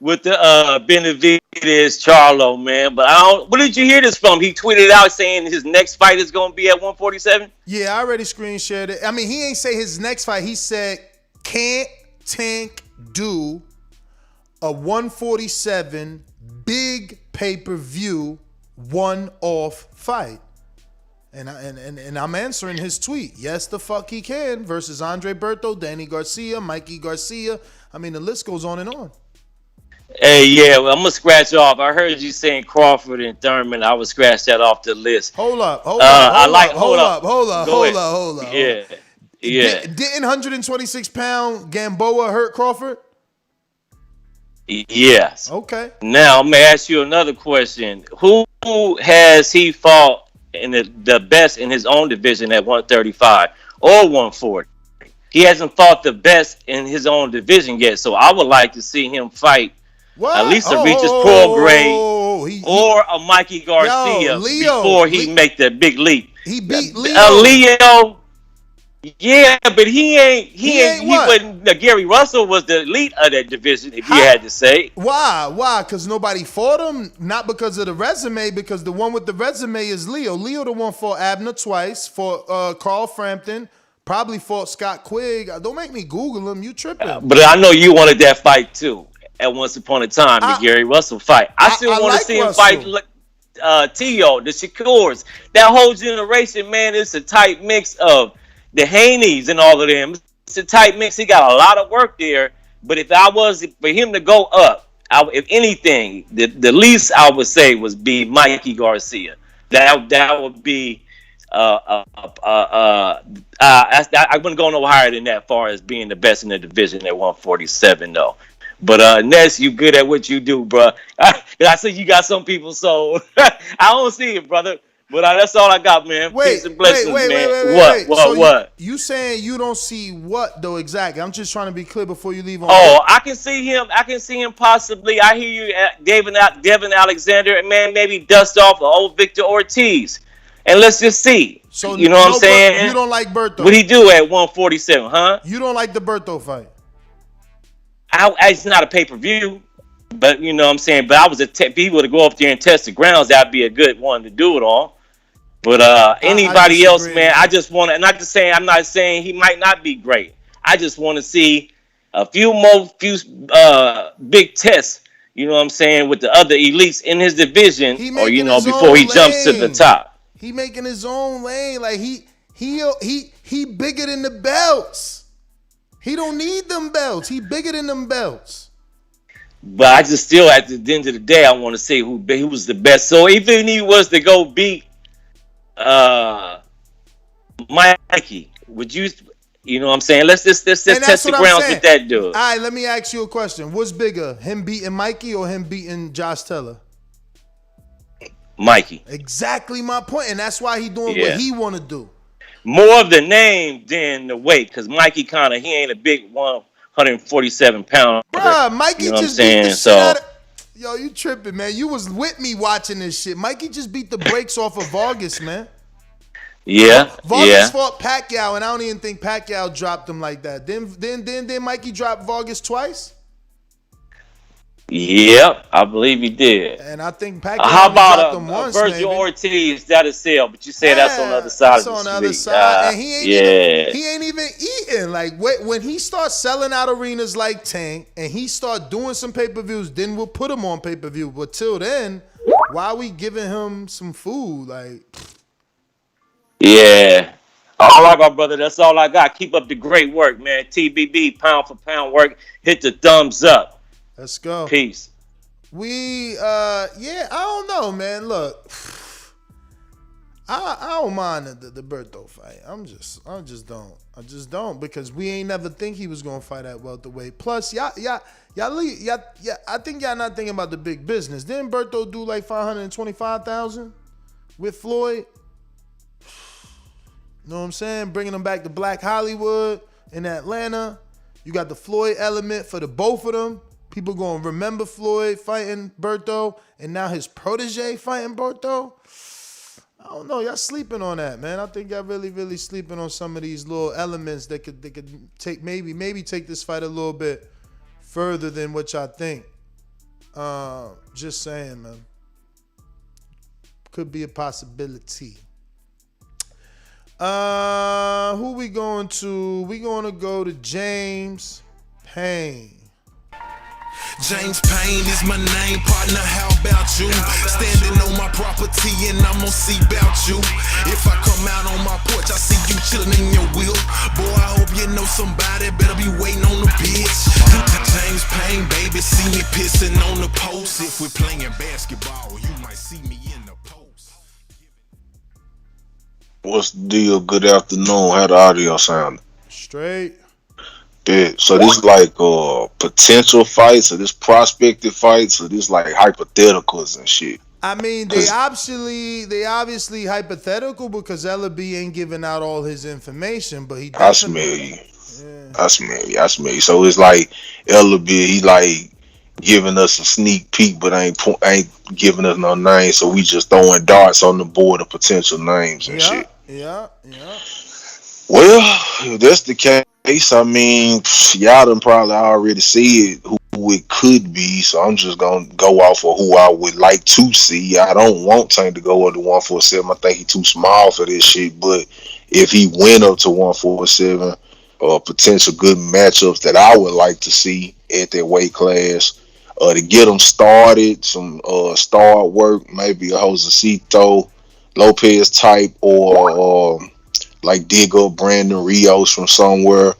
with the Benavides Charlo, man. But where did you hear this from? He tweeted out saying his next fight is going to be at 147? Yeah, I already screen shared it. I mean, he ain't say his next fight. He said, can't Tank do a 147 big pay-per-view one-off fight? And I'm answering his tweet. Yes, the fuck he can. Versus Andre Berto, Danny Garcia, Mikey Garcia. I mean, the list goes on and on. Hey, yeah, well, I'm going to scratch off. I heard you saying Crawford and Thurman. I would scratch that off the list. Hold up. Hold up. Yeah. Didn't 126-pound Gamboa hurt Crawford? Yes. Okay. Now, I'm going to ask you another question. Who has he fought in the best in his own division at 135 or 140? He hasn't fought the best in his own division yet, so I would like to see him fight at least a Regis Prograis or a Mikey Garcia before he make that big leap. He beat Leo. Leo. Yeah, but he wasn't. Gary Russell was the elite of that division, if you had to say. Why? Because nobody fought him? Not because of the resume, because the one with the resume is Leo. Leo the one fought Abner twice, fought Carl Frampton, probably fought Scott Quigg. Don't make me Google him. You tripping. But I know you wanted that fight too at once upon a time, the Gary Russell fight. I still want to see him fight Tio, the Shakurs. That whole generation, man, it's a tight mix of the Haneys and all of them. It's a tight mix. He got a lot of work there. But if I was for him to go up, if anything, the least I would say was be Mikey Garcia. That would be. I wouldn't go no higher than that, as far as being the best in the division at 147, though. But Ness, you good at what you do, bro. I see you got some people, so I don't see it, brother. But that's all I got, man. Peace and blessings, man. What? You saying you don't see what though exactly? I'm just trying to be clear before you leave on. I can see him possibly. I hear you, Devin Alexander, and man, maybe dust off the old Victor Ortiz, and let's just see. So you know what I'm saying? You don't like Berto? What he do at 147, huh? You don't like the Berto fight? It's not a pay-per-view, but you know what I'm saying. But I was if he were to go up there and test the grounds, that'd be a good one to do it on. But anybody else, man, I just want to. Not to say I'm not saying he might not be great. I just want to see a few big tests. You know what I'm saying, with the other elites in his division, or before he jumps to the top. He making his own lane. Like he bigger than the belts. He don't need them belts. He bigger than them belts. But I just still, at the end of the day, I want to say who was the best. So even if he was to go beat Mikey, would you know what I'm saying? Let's just test the grounds with that dude. All right, let me ask you a question. What's bigger, him beating Mikey or him beating Josh Taylor? Mikey. Exactly my point, and that's why he doing what he want to do. More of the name than the weight, because Mikey he ain't a big 147 pounder. Bruh, Mikey just beat the shit out of... Yo, you tripping, man. You was with me watching this shit. Mikey just beat the brakes off of Vargas, man. Yeah, Vargas fought Pacquiao, and I don't even think Pacquiao dropped him like that. Then Mikey dropped Vargas twice? Yep, I believe he did. And I think Pacquiao how about dropped him once, Virgil Ortiz? That'll sell, but you say that's on the other side of the street. That's on the other side, and he ain't even eating. Like when he starts selling out arenas like Tank, and he start doing some pay-per-views, then we'll put him on pay-per-view. But till then, why are we giving him some food? Like, yeah. All right, my brother. That's all I got. Keep up the great work, man. TBB, pound for pound work. Hit the thumbs up. Let's go. Peace. I don't know, man. Look, I don't mind the Berto fight. I just don't because we ain't never think he was gonna fight at welterweight. Plus, y'all, I think y'all not thinking about the big business. Didn't Berto do like 525,000 with Floyd? You know what I'm saying? Bringing him back to Black Hollywood in Atlanta. You got the Floyd element for the both of them. People gonna remember Floyd fighting Berto, and now his protege fighting Berto. I don't know. Y'all sleeping on that, man. I think y'all really, really sleeping on some of these little elements that could take maybe take this fight a little bit further than what y'all think. Just saying, man. Could be a possibility. Who we going to? We gonna go to James Payne. James Payne is my name, partner, how about you? Standing on my property and I'm gonna see about you. If I come out on my porch, I see you chilling in your wheel. Boy, I hope you know somebody better be waiting on the bitch. James Payne, baby, see me pissing on the post. If we're playing basketball, you might see me in the post. What's the deal? Good afternoon. How the audio sound? Straight. Yeah, so this like potential fights, or this prospective fights, or this like hypotheticals and shit. I mean, they obviously hypothetical because LB ain't giving out all his information, but he definitely. I smell you. So it's like LB, he like giving us a sneak peek, but ain't giving us no names. So we just throwing darts on the board of potential names and shit. Yeah. Well, if that's the case, I mean, y'all done probably already see it, who it could be. So I'm just gonna go off of who I would like to see. I don't want Tank to go up to 147. I think he's too small for this shit. But if he went up to 147, potential good matchups that I would like to see at that weight class, to get them started, some start work, maybe a Josecito Lopez type, or like dig up Brandon Rios from somewhere.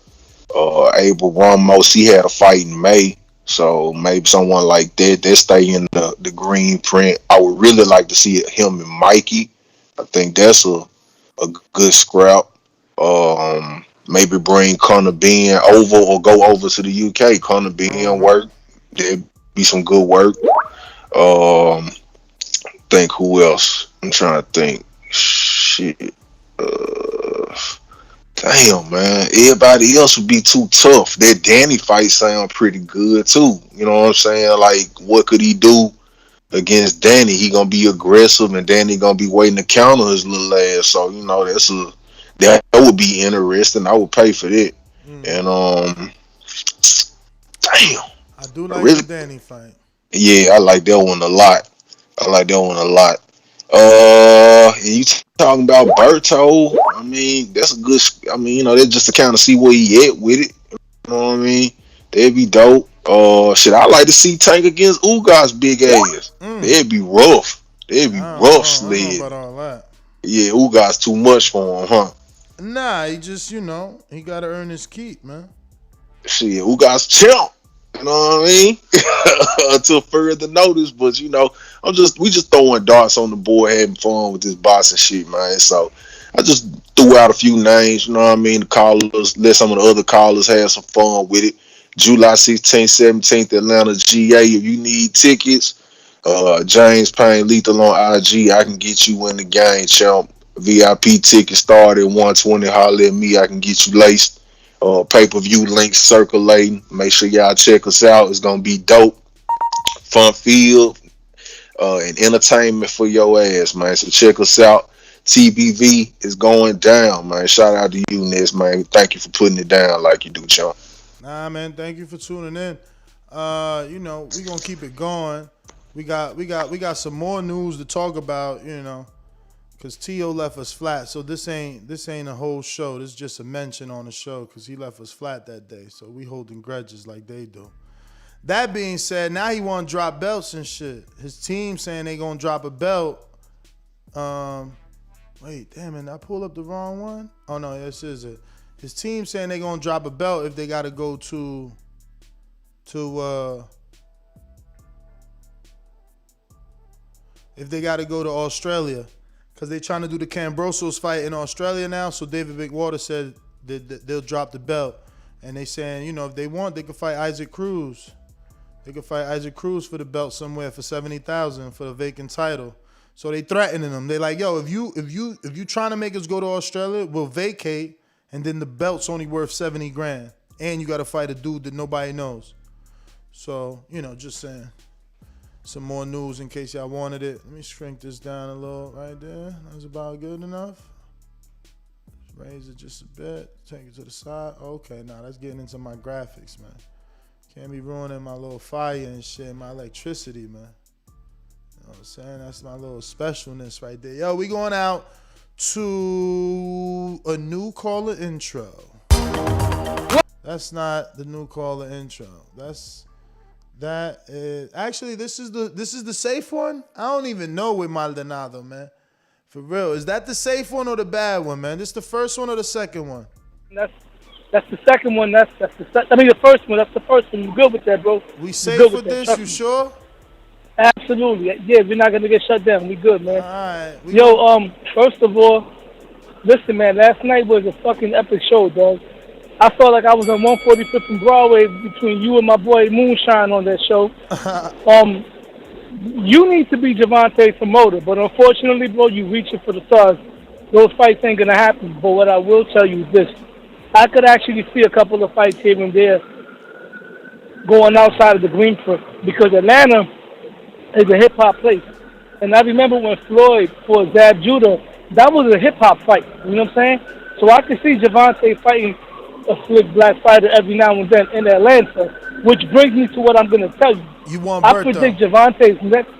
Abel Ramos, he had a fight in May, so maybe someone like that stay in the green print. I would really like to see him and Mikey. I think that's a good scrap. Maybe bring Conor Ben over or go over to the UK. Conor Ben work. There'd be some good work. Think who else? I'm trying to think. Shit. Damn, man. Everybody else would be too tough. That Danny fight sound pretty good too. You know what I'm saying? Like, what could he do against Danny? He gonna be aggressive, and Danny gonna be waiting to counter his little ass. So that would be interesting. I would pay for that. And damn, I do like the Danny fight. Yeah, I like that one a lot. And you talking about Berto? I mean, that's a good. I mean, that's just to kind of see where he at with it. You know what I mean? That'd be dope. Shit, I like to see Tank against Ugas big ass. That'd be rough. Sled. About all that. Yeah, Ugas too much for him, huh? Nah, he just he gotta earn his keep, man. Shit, Ugas champ. You know what I mean? Until further notice, but we just throwing darts on the board, having fun with this boxing shit, man. So I just threw out a few names, you know what I mean? The callers, let some of the other callers have some fun with it. July 16th, 17th, Atlanta, GA. If you need tickets, James Payne Lethal on IG. I can get you in the game, champ. VIP ticket start at $120. Holler at me. I can get you laced. Pay-per-view links circulating. Make sure y'all check us out. It's gonna be dope, fun field, and entertainment for your ass, man. So check us out. TBV is going down, man. Shout out to you, Ness, man. Thank you for putting it down like you do, champ. Nah, man. Thank you for tuning in. We gonna keep it going. We got some more news to talk about. Because T.O. left us flat, so this ain't a whole show. This is just a mention on the show because he left us flat that day. So we holding grudges like they do. That being said, now he want to drop belts and shit. His team saying they gonna drop a belt. Wait, damn it! I pulled up the wrong one. Oh no, this is it. His team saying they gonna drop a belt if they gotta go to Australia. Because they're trying to do the Cambrosos fight in Australia now. So David Bigwater said that they'll drop the belt. And they saying, if they want, they could fight Isaac Cruz. They could fight Isaac Cruz for the belt somewhere for $70,000 for the vacant title. So they threatening them. They like, yo, if you trying to make us go to Australia, we'll vacate. And then the belt's only worth $70,000. And you got to fight a dude that nobody knows. So, just saying. Some more news in case y'all wanted it. Let me shrink this down a little right there. That's about good enough. Raise it just a bit. Take it to the side. Okay, now that's getting into my graphics, man. Can't be ruining my little fire and shit, my electricity, man. You know what I'm saying? That's my little specialness right there. Yo, we going out to a new caller intro. That's not the new caller intro. That is actually this is the safe one. I don't even know with Maldonado, man. For real, is that the safe one or the bad one, man? This the first one or the second one? That's the second one. The first one. That's the first one. You good with that, bro? We safe with this? You sure? Absolutely. Yeah, we're not gonna get shut down. We good, man. All right. First of all, listen, man. Last night was a fucking epic show, dog. I felt like I was on 145th and Broadway between you and my boy Moonshine on that show. You need to be Gervonta's promoter, but unfortunately, bro, you reaching for the stars. Those fights ain't gonna happen. But what I will tell you is this: I could actually see a couple of fights here and there going outside of the Greenford because Atlanta is a hip hop place. And I remember when Floyd fought Zab Judah, that was a hip hop fight. You know what I'm saying? So I could see Gervonta fighting a slick black fighter every now and then in Atlanta, which brings me to what I'm going to tell you. You want I Berto? predict Gervonta's next.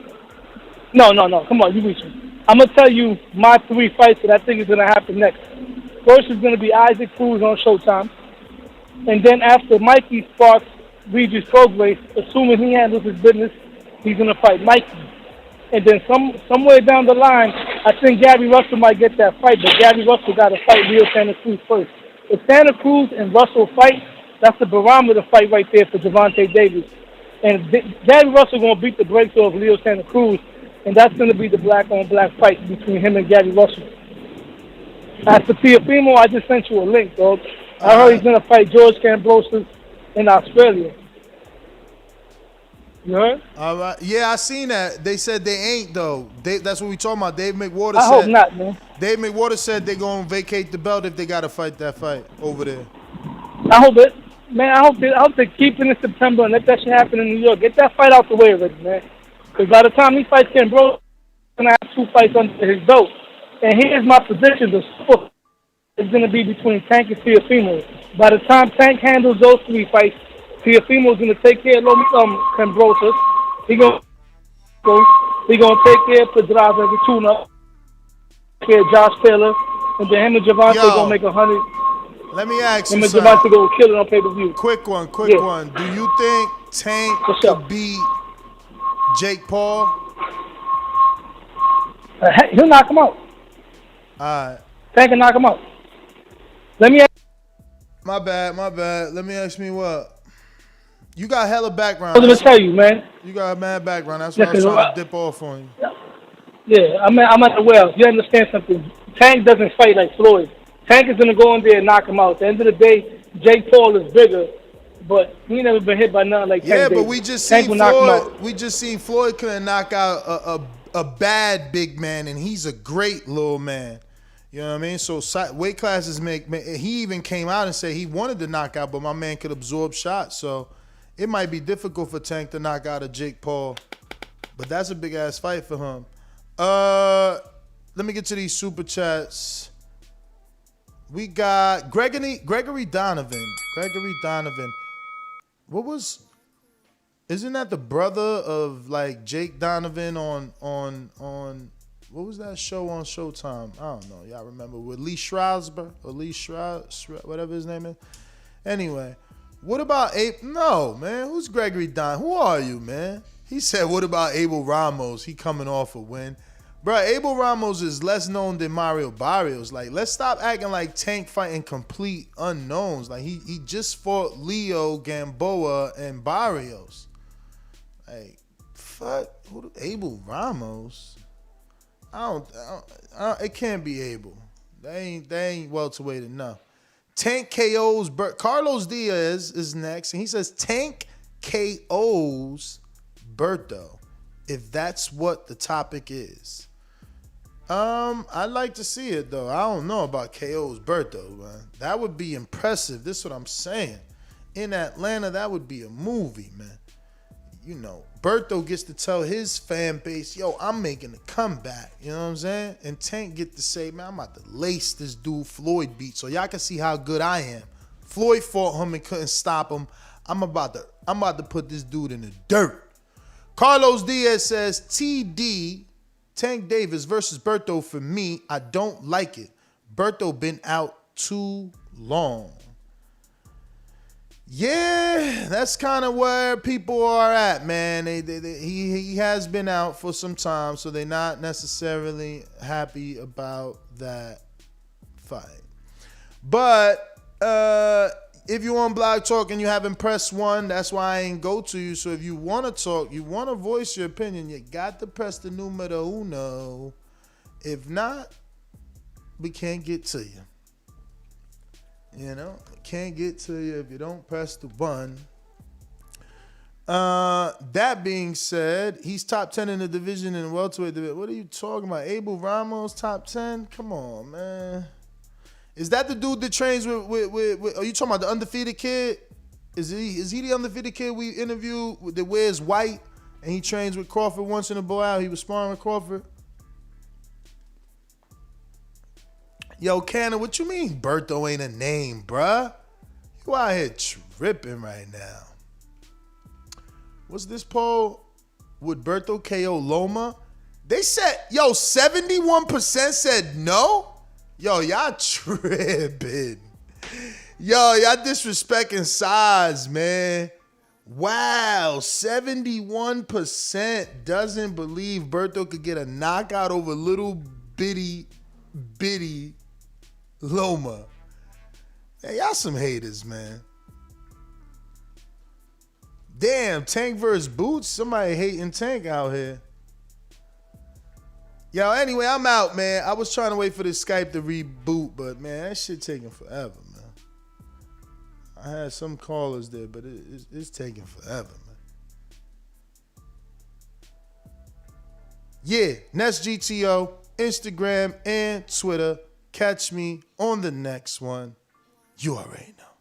No. Come on, you reach me. I'm going to tell you my 3 fights that I think is going to happen next. First is going to be Isaac Cruz on Showtime. And then after Mikey Sparks Regis Prograis, assuming he handles his business, he's going to fight Mikey. And then somewhere down the line, I think Gary Russell might get that fight, but Gary Russell got to fight Leo Santa Cruz first. If Santa Cruz and Russell fight, that's the barometer fight right there for Gervonta Davis. And Gary Russell going to beat the brakes off Leo Santa Cruz, and that's going to be the black-on-black fight between him and Gary Russell. As for Teofimo, I just sent you a link, dog. I heard he's going to fight George Kambosos in Australia. You heard? All right. Yeah, I seen that. They said they ain't though. That's what we talking about. Dave McWater I hope not, man. Dave McWater said they gonna vacate the belt if they gotta fight that fight over there. I hope it, man. I hope they keep it in September and let that shit happen in New York. Get that fight out the way already, man. Because by the time he fights Ken Bro, he's gonna have 2 fights under his belt. And here's my prediction: the sport is gonna be between Tank and Teofimo. By the time Tank handles those 3 fights, Teofimo's gonna take care of Cambrosis. He gonna take care of Pedraza and Tuna, take care of Josh Taylor, and then him and Gervonta gonna make 100. Let me ask you him and something. Gervonta go kill it on pay-per-view. Quick one. Do you think Tank could beat Jake Paul? He'll knock him out. Alright. Tank can knock him out. Let me ask. My bad. Let me ask me what? You got hella background. I was gonna tell you, man. You got a mad background. That's why I was trying to dip off on you. Yeah, I'm at the well. You understand something? Tank doesn't fight like Floyd. Tank is gonna go in there and knock him out. At the end of the day, Jake Paul is bigger, but he never been hit by nothing like Tank. Yeah, but Davis. we just Tank seen will knock him out. Floyd. We just seen Floyd couldn't knock out a bad big man, and he's a great little man. You know what I mean? So weight classes make. He even came out and said he wanted to knock out, but my man could absorb shots. So it might be difficult for Tank to knock out a Jake Paul, but that's a big ass fight for him. Let me get to these super chats. We got Gregory Donovan. Isn't that the brother of like Jake Donovan on what was that show on Showtime? I don't know. Y'all remember with Lee Strasberg or whatever his name is? Anyway, what about No, man. Who's Gregory Donovan? Who are you, man? He said, what about Abel Ramos? He coming off a win. Bro, Abel Ramos is less known than Mario Barrios. Like, let's stop acting like Tank fighting complete unknowns. Like, he just fought Leo, Gamboa, and Barrios. Like, fuck. Abel Ramos? It can't be Abel. They ain't welterweight enough. Tank KOs. Carlos Diaz is next, and he says Tank KOs Berto, if that's what the topic is. I'd like to see it though. I don't know about KO's Berto, man. That would be impressive. This is what I'm saying. In Atlanta, that would be a movie, man. You know, Berto gets to tell his fan base, yo, I'm making a comeback. You know what I'm saying? And Tank get to say, man, I'm about to lace this dude Floyd beat so y'all can see how good I am. Floyd fought him and couldn't stop him. I'm about to put this dude in the dirt. Carlos Diaz says, TD, Tank Davis versus Berto for me. I don't like it. Berto been out too long. Yeah, that's kind of where people are at, man. He has been out for some time, so they're not necessarily happy about that fight. But if you on Blog Talk and you haven't pressed 1, that's why I ain't go to you. So if you want to talk, you want to voice your opinion, you got to press the numero uno. If not, we can't get to you. You know, can't get to you if you don't press the 1. That being said, he's top 10 in the division in the welterweight division. What are you talking about? Abel Ramos top 10? Come on, man. Is that the dude that trains with are you talking about the undefeated kid? Is he the undefeated kid we interviewed that wears white and he trains with Crawford once in a while? He was sparring with Crawford. Yo, Cannon, what you mean Berto ain't a name, bruh? You out here tripping right now. What's this poll? Would Berto KO Loma? They said, 71% said no? Yo, y'all tripping. Yo, y'all disrespecting size, man. Wow, 71% doesn't believe Berto could get a knockout over little bitty Loma. Hey, y'all some haters, man. Damn, Tank versus Boots. Somebody hating Tank out here. Yo, anyway, I'm out, man. I was trying to wait for this Skype to reboot, but, man, that shit taking forever, man. I had some callers there, but it's taking forever, man. Yeah, Nest GTO, Instagram and Twitter. Catch me on the next one. You already know.